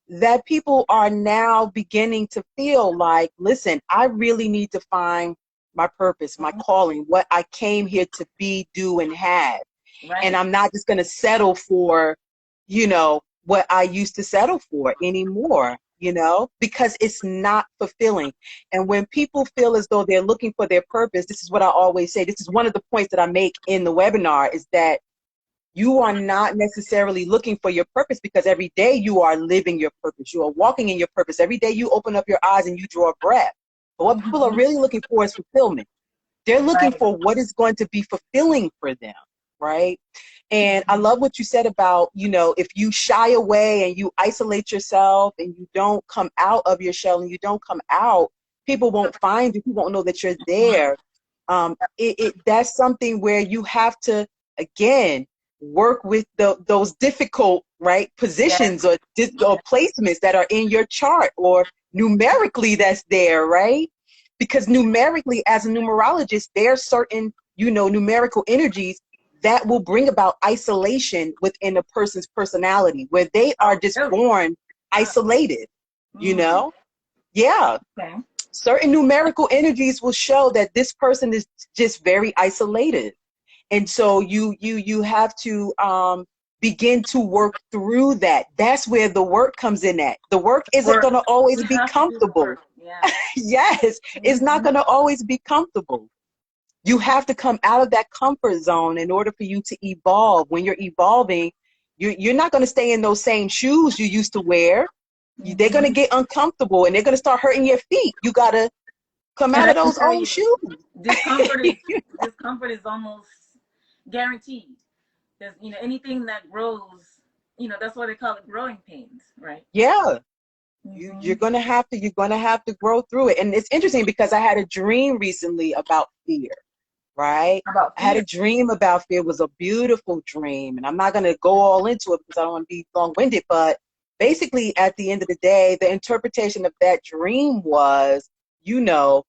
that people are now beginning to feel like, listen, I really need to find my purpose, my calling, what I came here to be, do, and have. And Right. I'm not just going to settle for, what I used to settle for anymore, because it's not fulfilling. And when people feel as though they're looking for their purpose, this is what I always say. This is one of the points that I make in the webinar, is that you are not necessarily looking for your purpose, because every day you are living your purpose. You are walking in your purpose. Every day you open up your eyes and you draw a breath. But what people are Mm-hmm. really looking for is fulfillment. They're looking Right. for what is going to be fulfilling for them, right? And I love what you said about, if you shy away and you isolate yourself and you don't come out of your shell and you don't come out, people won't find you. People won't know that you're there. That's something where you have to, again, work with those difficult, right, Yes. positions or Yes. placements that are in your chart, or numerically that's there, right? Because numerically, as a numerologist, there are certain, numerical energies that will bring about isolation within a person's personality, where they are Oh, just really? born Wow. isolated, you Mm. know? Yeah. Okay. Certain numerical energies will show that this person is just very isolated. And so you have to begin to work through that. That's where the work comes in at. The work isn't Work. going to always We be have to do the comfortable. work. Yeah. Yes, it's not Mm-hmm. going to always be comfortable. You have to come out of that comfort zone in order for you to evolve. When you're evolving, you're not going to stay in those same shoes you used to wear. They're going to Mm-hmm. get uncomfortable and they're going to start hurting your feet. You got to come And out I of can those tell old you, shoes. discomfort is almost guaranteed. Because anything that grows, that's why they call it growing pains, right? Yeah, Mm-hmm. you're gonna have to grow through it. And it's interesting because I had a dream recently about fear, right? About I had fear. a dream about fear. It was a beautiful dream, and I'm not gonna go all into it because I don't want to be long-winded. But basically, at the end of the day, the interpretation of that dream was, you know,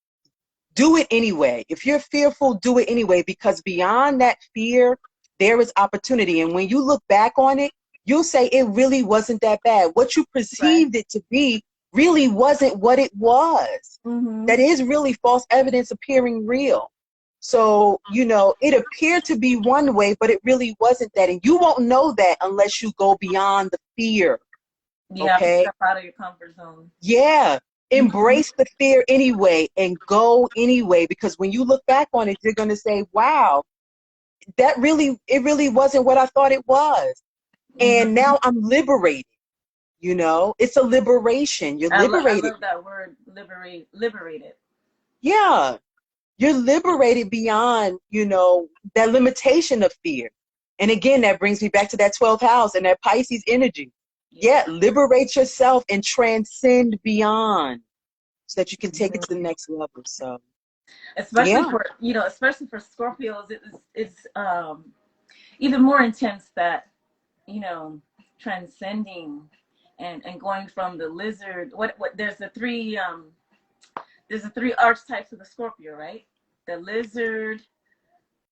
do it anyway. If you're fearful, do it anyway, because beyond that fear, there is opportunity. And when you look back on it, you'll say it really wasn't that bad. What you Right. perceived it to be really wasn't what it was. Mm-hmm. That is really false evidence appearing real. So, you know, it appeared to be one way, but it really wasn't that. And you won't know that unless you go beyond the fear. You have to Okay? step out of your comfort zone. Yeah. Mm-hmm. Embrace the fear anyway and go anyway. Because when you look back on it, you're going to say, wow, it really wasn't what I thought it was. And Mm-hmm. now I'm liberated. You know, it's a liberation. You're I liberated. love that word, liberated. Yeah. You're liberated beyond, you know, that limitation of fear. And again, that brings me back to that 12th house and that Pisces energy. Yeah, Yeah. liberate yourself and transcend beyond so that you can take it to the Mhm. next level. So, Especially yeah, for, especially for Scorpios, it's even more intense that, you know, transcending and going from the lizard. What there's the three archetypes of the Scorpio, right? The lizard,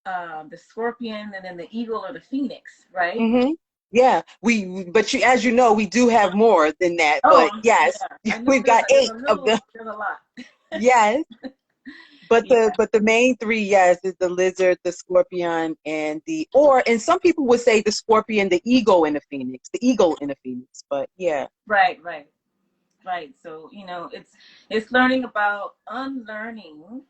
the scorpion, and then the eagle or the phoenix, right? hmm yeah. But as you know, we do have more than that. Oh, But yes, yeah. I know we've got eight of them. there's a lot. Yes. Yeah. But the main three, yes, is the lizard, the scorpion, and and some people would say the scorpion, the eagle, and the phoenix, the eagle and the phoenix. But yeah, Right, right, right. So, it's learning about unlearning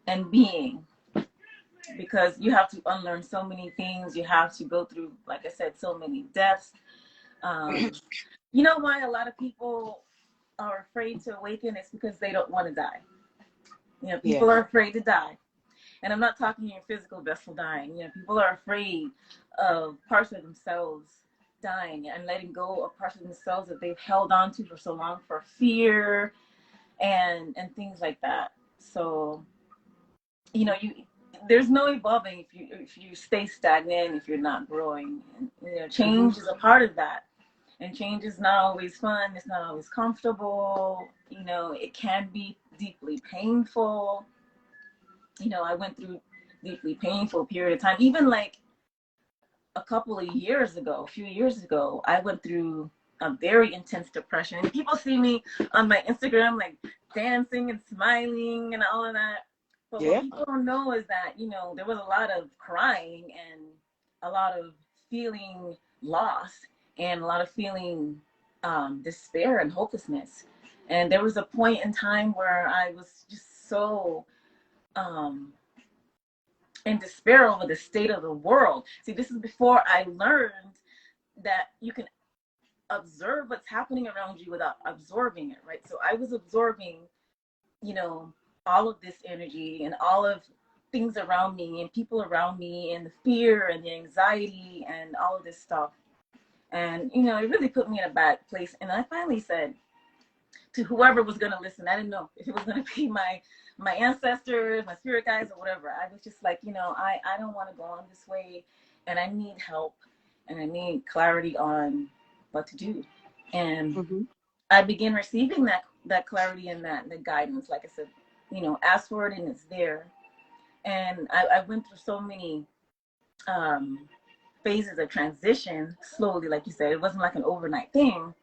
and being, because you have to unlearn so many things. You have to go through, like I said, so many deaths. Um, you know why a lot of people are afraid to awaken? It's because they don't want to die. yeah, People are afraid to die. And I'm not talking your physical vessel dying. People are afraid of parts of themselves dying and letting go of parts of themselves that they've held on to for so long, for fear and things like that. So, you there's no evolving if you stay stagnant, if you're not growing. And, hmm change is a part of that. And change is not always fun. It's not always comfortable. It can be deeply painful. I went through deeply painful period of time. Even like a few years ago, I went through a very intense depression. And people see me on my Instagram like dancing and smiling and all of that. But what yeah, people don't know is that, there was a lot of crying and a lot of feeling lost and a lot of feeling despair and hopelessness. And there was a point in time where I was just so um, in despair over the state of the world. See, this is before I learned that you can observe what's happening around you without absorbing it, right? So I was absorbing, you know, all of this energy and all of things around me and people around me and the fear and the anxiety and all of this stuff. And, it really put me in a bad place. And I finally said to whoever was going to listen, I didn't know if it was going to be my ancestors, my spirit guides, or whatever. I was just like, I don't want to go on this way, and I need help, and I need clarity on what to do. And hmm I began receiving that clarity and that guidance. Like I said, ask for it and it's there. And I went through so many um, phases of transition slowly, like you said. It wasn't like an overnight thing,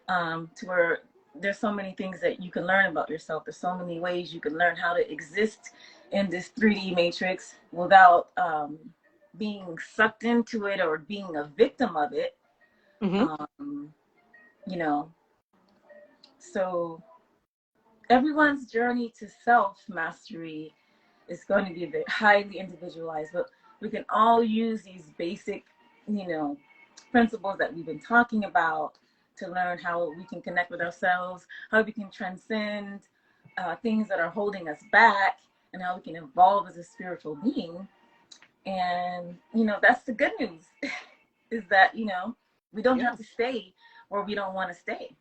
to where there's so many things that you can learn about yourself. There's so many ways you can learn how to exist in this 3D matrix without being sucked into it or being a victim of it. hmm Um, you know, so everyone's journey to self mastery is going to be highly individualized, but we can all use these basic, you know, principles that we've been talking about to learn how we can connect with ourselves, how we can transcend things that are holding us back, and how we can evolve as a spiritual being. And, that's the good news is that, we don't yeah. have to stay where we don't want to stay.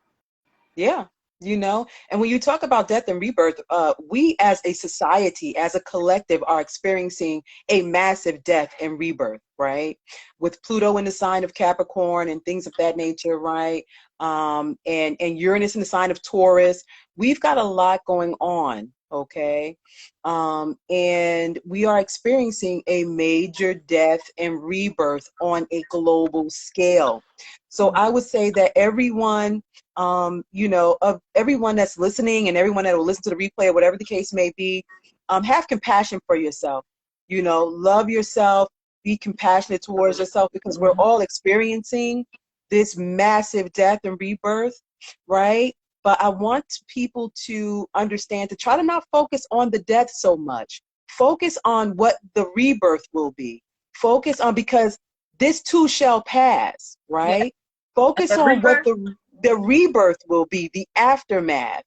Yeah, you know, and when you talk about death and rebirth, we as a society, as a collective, are experiencing a massive death and rebirth, right? With Pluto in the sign of Capricorn and things of that nature, right? And Uranus in the sign of Taurus, we've got a lot going on. Okay. And we are experiencing a major death and rebirth on a global scale. So I would say that everyone, of everyone that's listening and everyone that will listen to the replay or whatever the case may be, have compassion for yourself. Love yourself, be compassionate towards yourself, because we're all experiencing this massive death and rebirth, right? But I want people to understand, to try to not focus on the death so much. Focus on what the rebirth will be. Focus on, because this too shall pass, Yeah. right? And Focus the on what rebirth. the rebirth will be, the aftermath.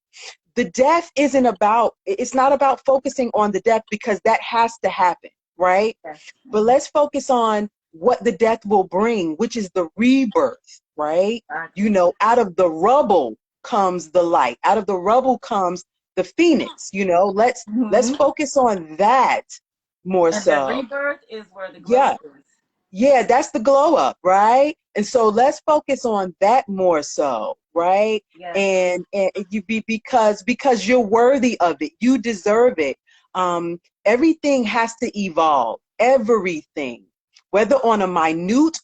The death it's not about focusing on the death, because that has to happen, right? Yes. But let's focus on what the death will bring, which is the rebirth, right? Gotcha. Out of the rubble comes the light. Out of the rubble comes the phoenix. Let's Hmm. focus on that more And the so. rebirth is where the glow Yeah. up is. Yeah, that's the glow up, right? And so let's focus on that more so, right? Yes. And you be because you're worthy of it. You deserve it. Everything has to evolve. Everything, whether on a minute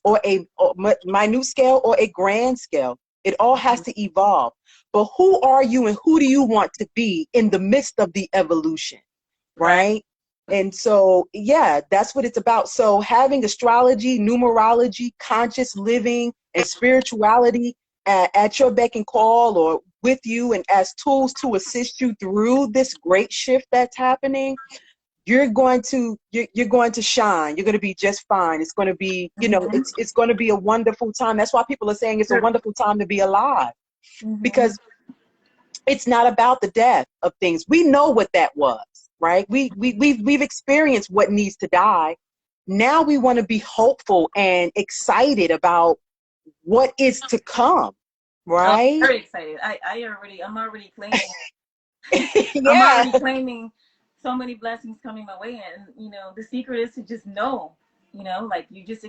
scale or a grand scale, it all has to evolve. But who are you and who do you want to be in the midst of the evolution, Right. right? And so, yeah, that's what it's about. So having astrology, numerology, conscious living, and spirituality at your beck and call, or with you, and as tools to assist you through this great shift that's happening, you're going to shine. You're going to be just fine. It's going to be, Hmm. it's going to be a wonderful time. That's why people are saying it's a wonderful time to be alive, Hmm. because it's not about the death of things. We know what that was, right? We've experienced what needs to die. Now we want to be hopeful and excited about what is to come, Oh, I'm right? very excited. I'm already claiming. I'm Yeah, already claiming so many blessings coming my way, and the secret is to just know. Like you just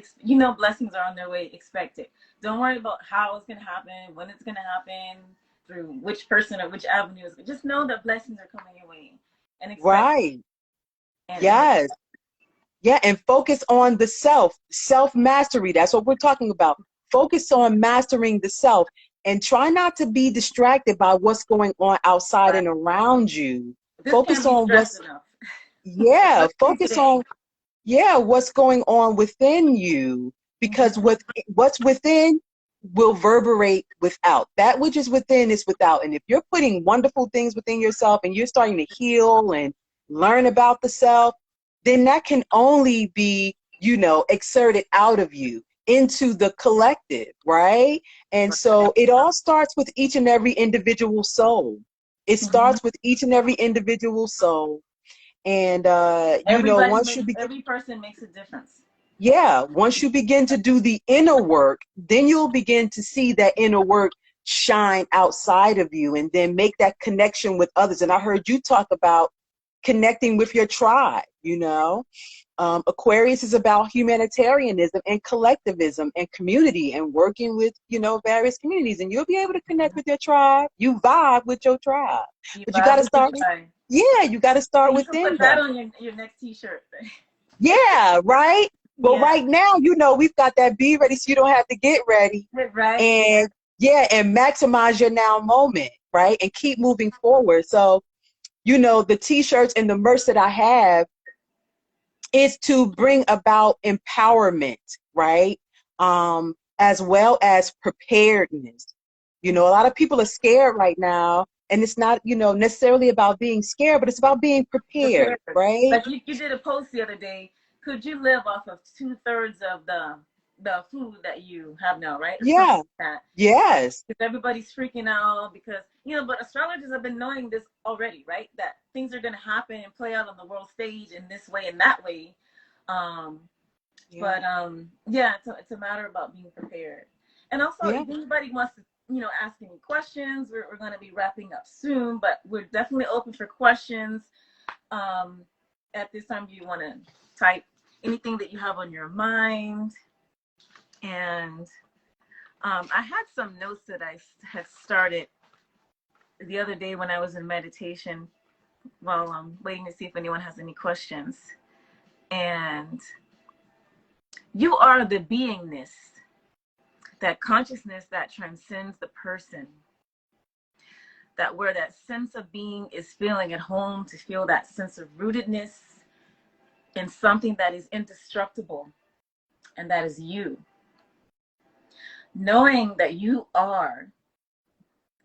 blessings are on their way. Expect it. Don't worry about how it's gonna happen, when it's gonna happen, through which person or which avenue. Just know that blessings are coming your way, and expect it. right. And Yes. Yeah, and focus on the self mastery. That's what we're talking about. Focus on mastering the self, and try not to be distracted by what's going on outside right, and around you. this can't Focus be on stressed what's, enough, yeah, especially focus on, today. yeah, what's going on within you, because Hmm. what's within will reverberate without. That which is within is without. And if you're putting wonderful things within yourself and you're starting to heal and learn about the self, then that can only be, exerted out of you into the collective, right? And Right. so it all starts with each and every individual soul. It Hmm. starts with each and every individual soul. And Every person makes a difference. once you begin to do the inner work, then you'll begin to see that inner work shine outside of you, and then make that connection with others. And I heard you talk about connecting with your tribe. Aquarius is about humanitarianism and collectivism and community, and working with, various communities, and you'll be able to connect with your tribe. You vibe with your tribe, You but you got vibe to with your start with, tribe. yeah, you got to start You can within put that though. on your next T-shirt. Yeah, right. But Yeah. right now, we've got that be ready, so you don't have to get ready. Right. And yeah, and maximize your now moment, right? And keep moving forward. So, the t-shirts and the merch that I have is to bring about empowerment, right? As well as preparedness. A lot of people are scared right now, and it's not, necessarily about being scared, but it's about being prepared, Prepared. right? Like you did a post the other day. Could you live off of 2/3 of the food that you have now, right? Or something Yeah. like that. Yes. Because everybody's freaking out because but astrologers have been knowing this already, right? That things are gonna happen and play out on the world stage in this way and that way. Um, Yeah. but yeah, it's a matter about being prepared. And also, Yeah. if anybody wants to, ask any questions, we're going to be wrapping up soon, but we're definitely open for questions. Um, at this time, you want to type anything that you have on your mind. And I had some notes that I had started the other day when I was in meditation. while I'm waiting to see if anyone has any questions. And you are the beingness, that consciousness that transcends the person, that where that sense of being is feeling at home, to feel that sense of rootedness in something that is indestructible, and that is you. Knowing that you are,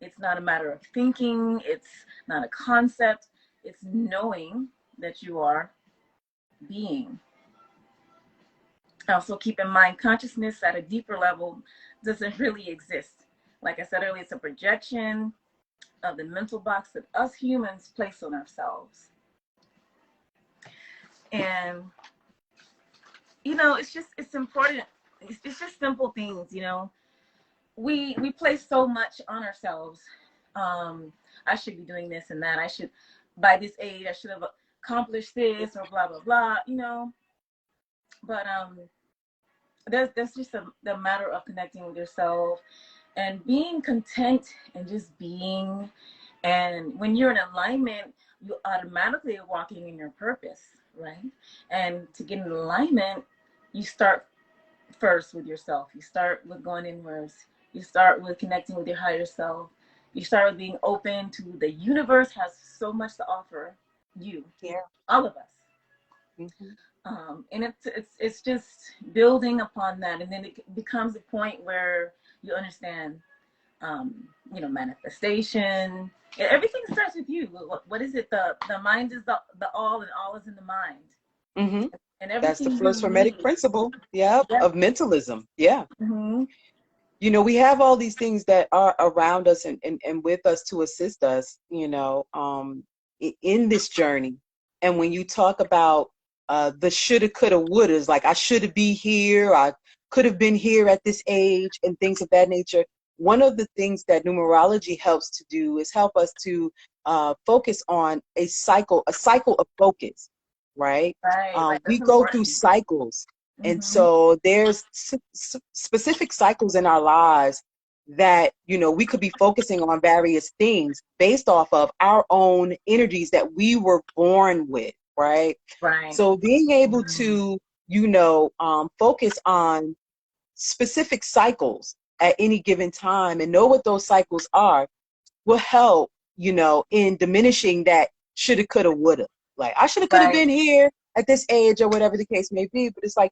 it's not a matter of thinking, it's not a concept, it's knowing that you are being. Also, keep in mind, consciousness at a deeper level doesn't really exist. Like I said earlier, it's a projection of the mental box that us humans place on ourselves. And, you know, it's important. It's just simple things, you know. We place so much on ourselves. I should be doing this and that. I should, by this age, I should have accomplished this or blah, blah, blah, you know. But there's just the matter of connecting with yourself and being content and just being. And when you're in alignment, you automatically are walking in your purpose, right? And to get in alignment, you start first with yourself. You start with going inwards. You start with connecting with your higher self. You start with being open to the universe has so much to offer you, Yeah. all of us. Mm-hmm. And it's just building upon that, and then it becomes a point where you understand, you know, manifestation. Everything starts with you. What is it? The mind is the all, and all is in the mind. Mm-hmm. And That's the everything you first hermetic need. principle, yeah, Yep. of mentalism. Yeah. Mm-hmm. You know, we have all these things that are around us and with us to assist us, you know, in this journey. And when you talk about the shoulda, coulda, wouldas, like I should be here, I could have been here at this age, and things of that nature. One of the things that numerology helps to do is help us to focus on a cycle of focus, right? Right, right. We That's go through important. cycles, and Mm-hmm. so there's specific cycles in our lives that, you know, we could be focusing on various things based off of our own energies that we were born with, right? Right. So being able Mm-hmm. to, you know, focus on specific cycles at any given time and know what those cycles are will help, you know, in diminishing that shoulda, coulda, woulda. Like I shoulda, coulda Right. been here at this age or whatever the case may be. But it's like,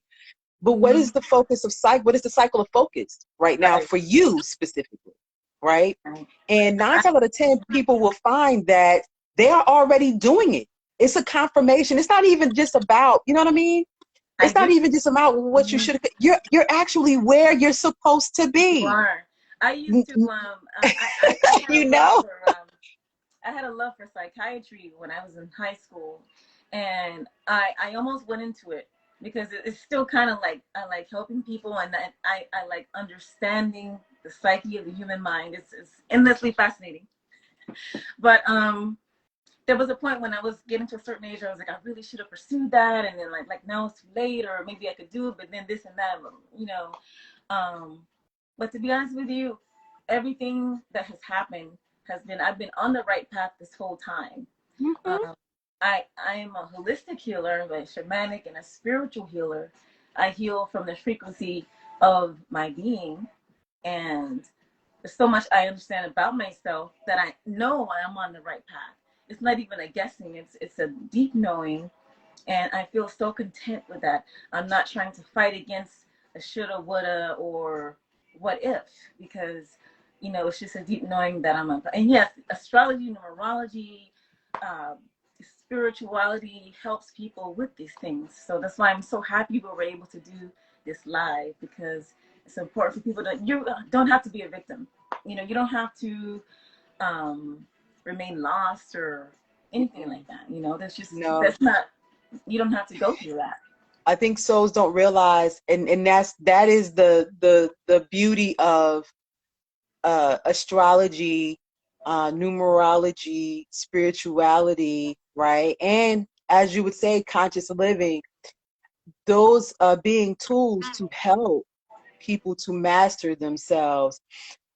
but what Mm-hmm. is the focus of cycle? What is the cycle of focus right now Right. for you specifically, right? Right. And nine I, times out of 10, people will find that they are already doing it. It's a confirmation. It's not even just about, you know what I mean? I It's not just. even just about what you Mhm. should have. You're actually where you're supposed to You be. are. I used to. I had a You love know? for. I had a love for psychiatry when I was in high school, and I almost went into it because it's still kind of like I like helping people, and I like understanding the psyche of the human mind. It's endlessly fascinating. But there was a point when I was getting to a certain age where I was like, I really should have pursued that, and then like now it's too late, or maybe I could do it, but then this and that, you know. Um, but to be honest with you, everything that has happened has been, I've been on the right path this whole time. Mhm. Um, I am a holistic healer, a shamanic and a spiritual healer. I heal from the frequency of my being, and there's so much I understand about myself that I know I'm on the right path. It's not even a guessing, it's a deep knowing, and I feel so content with that. I'm not trying to fight against a shoulda, woulda, or what if, because you know it's just a deep knowing that I'm a. And yes, astrology, numerology, uh, spirituality helps people with these things. So that's why I'm so happy we were able to do this live, because it's important for people to. You don't have to be a victim. You know, you don't have to remain lost or anything Mm-mm. like that. You know, No, that's not, you don't have to go through that. I think souls don't realize, and that is the beauty of astrology, numerology, spirituality, right? And as you would say, conscious living. Those being tools to help people to master themselves.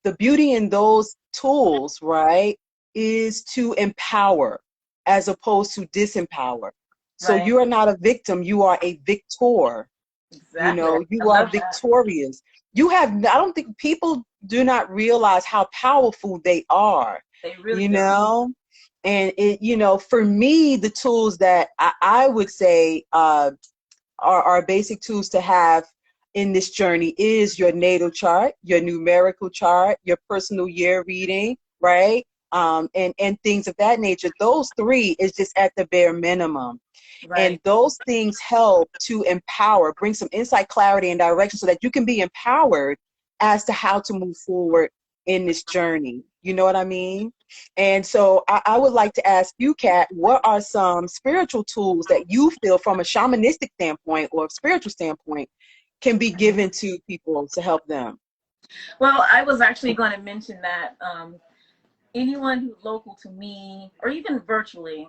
The beauty in those tools, right, is to empower. as opposed to disempower. So Right. you are not a victim, you are a victor. You Exactly. know, I you are love that. victorious. You have, I don't think people do not realize how powerful they are, They really you don't. know? And it, you know, for me, the tools that I would say are basic tools to have in this journey is your natal chart, your numerical chart, your personal year reading, right? And things of that nature. Those three is just at the bare minimum. And Right. those things help to empower, bring some insight, clarity, and direction so that you can be empowered as to how to move forward in this journey. You know what I mean? And so I would like to ask you, Kat, what are some spiritual tools that you feel from a shamanistic standpoint or a spiritual standpoint can be given to people to help them? Well, I was actually going to mention that anyone who's local to me, or even virtually,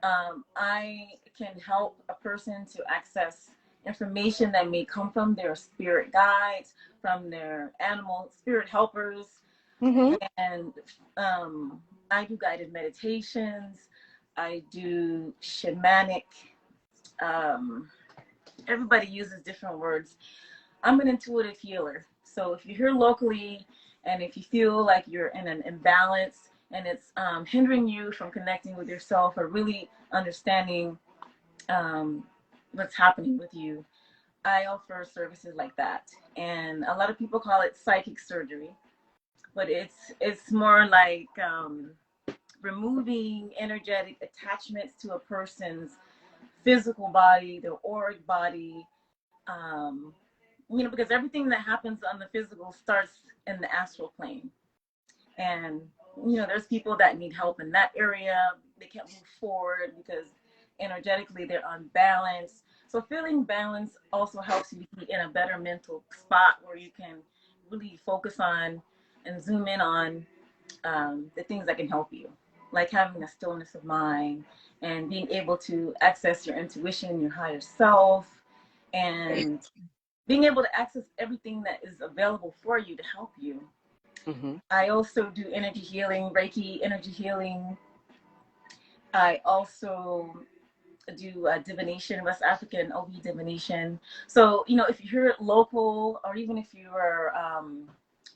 I can help a person to access information that may come from their spirit guides, from their animal spirit helpers, Mm-hmm. and I do guided meditations. I do shamanic. Um, Everybody uses different words. I'm an intuitive healer. So if you're here locally and if you feel like you're in an imbalance and it's hindering you from connecting with yourself or really understanding um, what's happening with you, I offer services like that. And a lot of people call it psychic surgery, but it's more like removing energetic attachments to a person's physical body, their auric body, um, because everything that happens on the physical starts in the astral plane. And, there's people that need help in that area. They can't move forward because energetically they're unbalanced. So feeling balanced also helps you be in a better mental spot where you can really focus on and zoom in on the things that can help you, like having a stillness of mind and being able to access your intuition, your higher self, and being able to access everything that is available for you to help you. Mm-hmm. I also do energy healing, Reiki energy healing. I also do divination, West African OB divination. So, if you're local or even if you are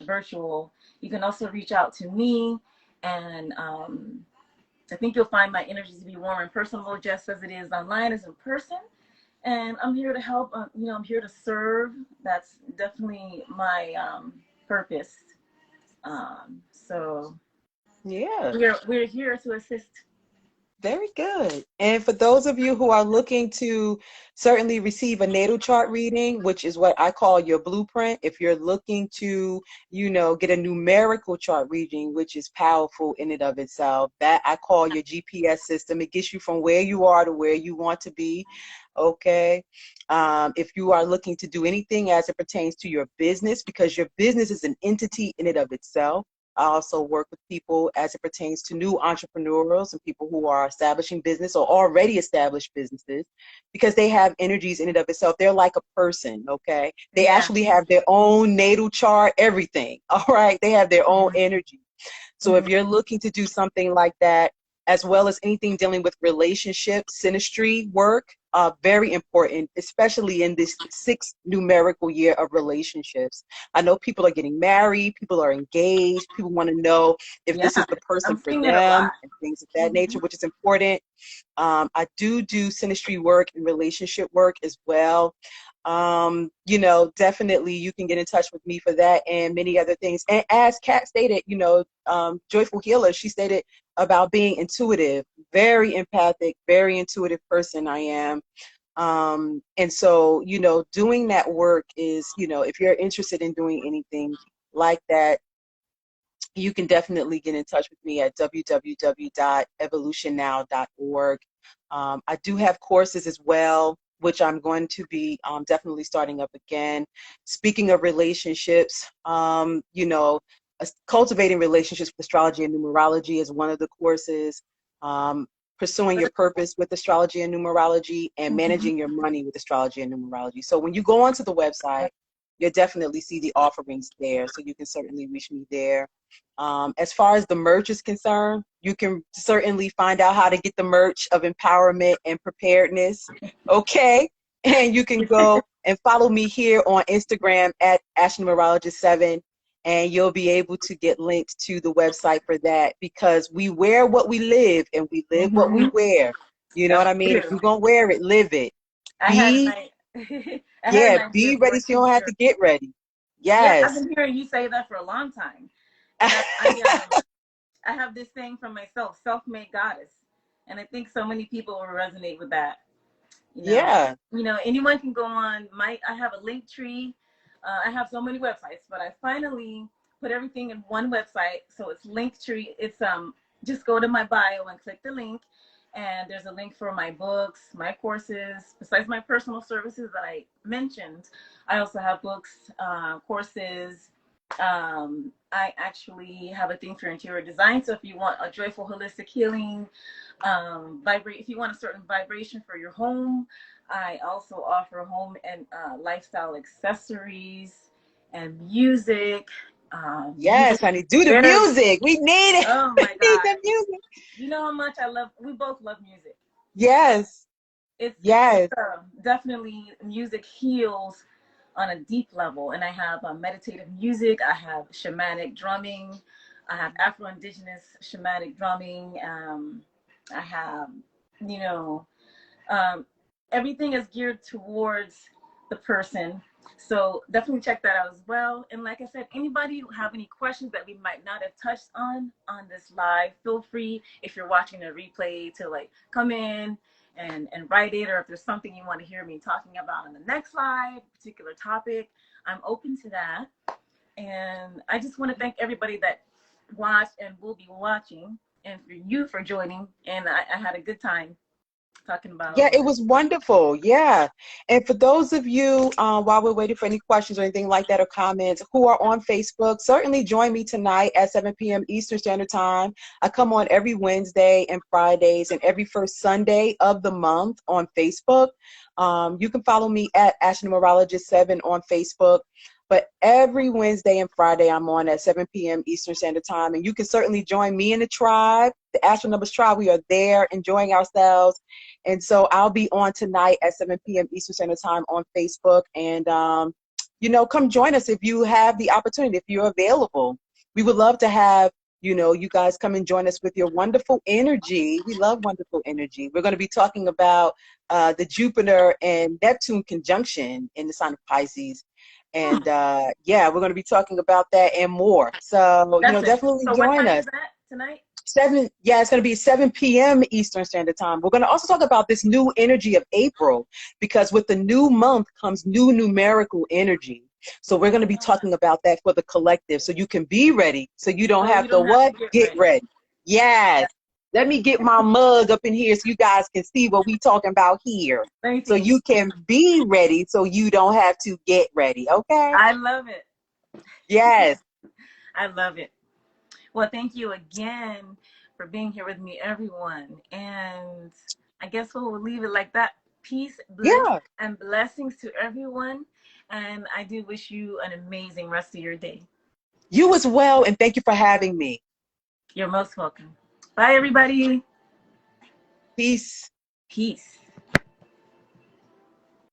virtual, you can also reach out to me. And I think you'll find my energy to be warm and personable just as it is online as in person. And I'm here to help. I'm here to serve. That's definitely my purpose. So Yeah. we're here to assist. Very good. And for those of you who are looking to certainly receive a natal chart reading, which is what I call your blueprint, if you're looking to, get a numerical chart reading, which is powerful in and of itself, that I call your GPS system. It gets you from where you are to where you want to be. Okay. If you are looking to do anything as it pertains to your business, because your business is an entity in and of itself. I also work with people as it pertains to new entrepreneurs and people who are establishing business or already established businesses because they have energies in and of itself. They're like a person, okay? They Yeah. actually have their own natal chart, everything, all right? They have their own energy. So if Mhm. you're looking to do something like that, as well as anything dealing with relationships, synastry work, very important, especially in this sixth numerical year of relationships. I know people are getting married, people are engaged, people want to know if Yeah. this is the person I'm for seeing it a them lot. and things of that nature, Mhm. which is important. I do synastry work and relationship work as well. Definitely you can get in touch with me for that and many other things. And as Kat stated, Joyful Healer, she stated about being intuitive, very empathic, very intuitive person I am. And so, doing that work is, if you're interested in doing anything like that, you can definitely get in touch with me at www.evolutionnow.org. I do have courses as well, which I'm going to be definitely starting up again. Speaking of relationships, cultivating relationships with astrology and numerology is one of the courses. Pursuing your purpose with astrology and numerology, and Mhm. managing your money with astrology and numerology. So when you go onto the website, you'll definitely see the offerings there. So you can certainly reach me there. As far as the merch is concerned, you can certainly find out how to get the merch of empowerment and preparedness. Okay. And you can go and follow me here on Instagram at Numerologist7, and you'll be able to get linked to the website for that, because we wear what we live and we live what we Hmm. wear. You know what That's I mean? If true. you're going to wear it, live it. I had an Be, I I had an yeah, idea be for ready a so you don't have t-shirt. to get ready. Yes, I've Yes. been hearing you say that for a long time, and I have this saying for myself, self-made goddess, and I think so many people will resonate with that. You know, Yeah. anyone can go on. I have a link tree. I have so many websites, but I finally put everything in one website. So it's Linktree. It's just go to my bio and click the link, and there's a link for my books, my courses. Besides my personal services that I mentioned, I also have books, courses. I actually have a thing for interior design. So if you want a joyful holistic healing, vibrate, if you want a certain vibration for your home, I also offer home and lifestyle accessories and music. Yes, honey. Do the Very, music. We need it. oh We my need God. the music. You know how much I love, we both love music. Yes. It's Yes. definitely music heals on a deep level. And I have meditative music, I have shamanic drumming, I have Afro-Indigenous shamanic drumming, I have, you know, um, everything is geared towards the person. So definitely check that out as well. And like I said, anybody who have any questions that we might not have touched on this live, feel free, if you're watching a replay, to like come in and write it, or if there's something you want to hear me talking about in the next live, particular topic, I'm open to that. And I just want to thank everybody that watched and will be watching, and for you for joining. And I had a good time talking about Yeah, all of it this. was wonderful. Yeah. And for those of you, while we're waiting for any questions or anything like that or comments, who are on Facebook, certainly join me tonight at 7 p.m. Eastern Standard Time. I come on every Wednesday and Fridays and every first Sunday of the month on Facebook. You can follow me at Numerologist7 on Facebook. But every Wednesday and Friday, I'm on at 7 p.m. Eastern Standard Time. And you can certainly join me in the tribe, the Astro Numbers tribe. We are there enjoying ourselves. And so I'll be on tonight at 7 p.m. Eastern Standard Time on Facebook. And, come join us if you have the opportunity, if you're available. We would love to have, you guys come and join us with your wonderful energy. We love wonderful energy. We're going to be talking about the Jupiter and Neptune conjunction in the sign of Pisces. And yeah, we're going to be talking about that and more. So, That's it. definitely So what join time us. is that tonight? 7, yeah, it's going to be 7 p.m. Eastern Standard Time. We're going to also talk about this new energy of April, because with the new month comes new numerical energy. So we're going to be talking about that for the collective, so you can be ready, so you don't So have you to don't have to what? get Get ready. ready. Yes. Let me get my mug up in here so you guys can see what we talking about here. Let me So see. you can be ready, so you don't have to get ready. Okay? I love it. Yes. I love it. Well, thank you again for being here with me, everyone. And I guess we'll leave it like that. Peace, bliss, Yeah. and blessings to everyone. And I do wish you an amazing rest of your day. You as well, and thank you for having me. You're most welcome. Bye, everybody. Peace. Peace.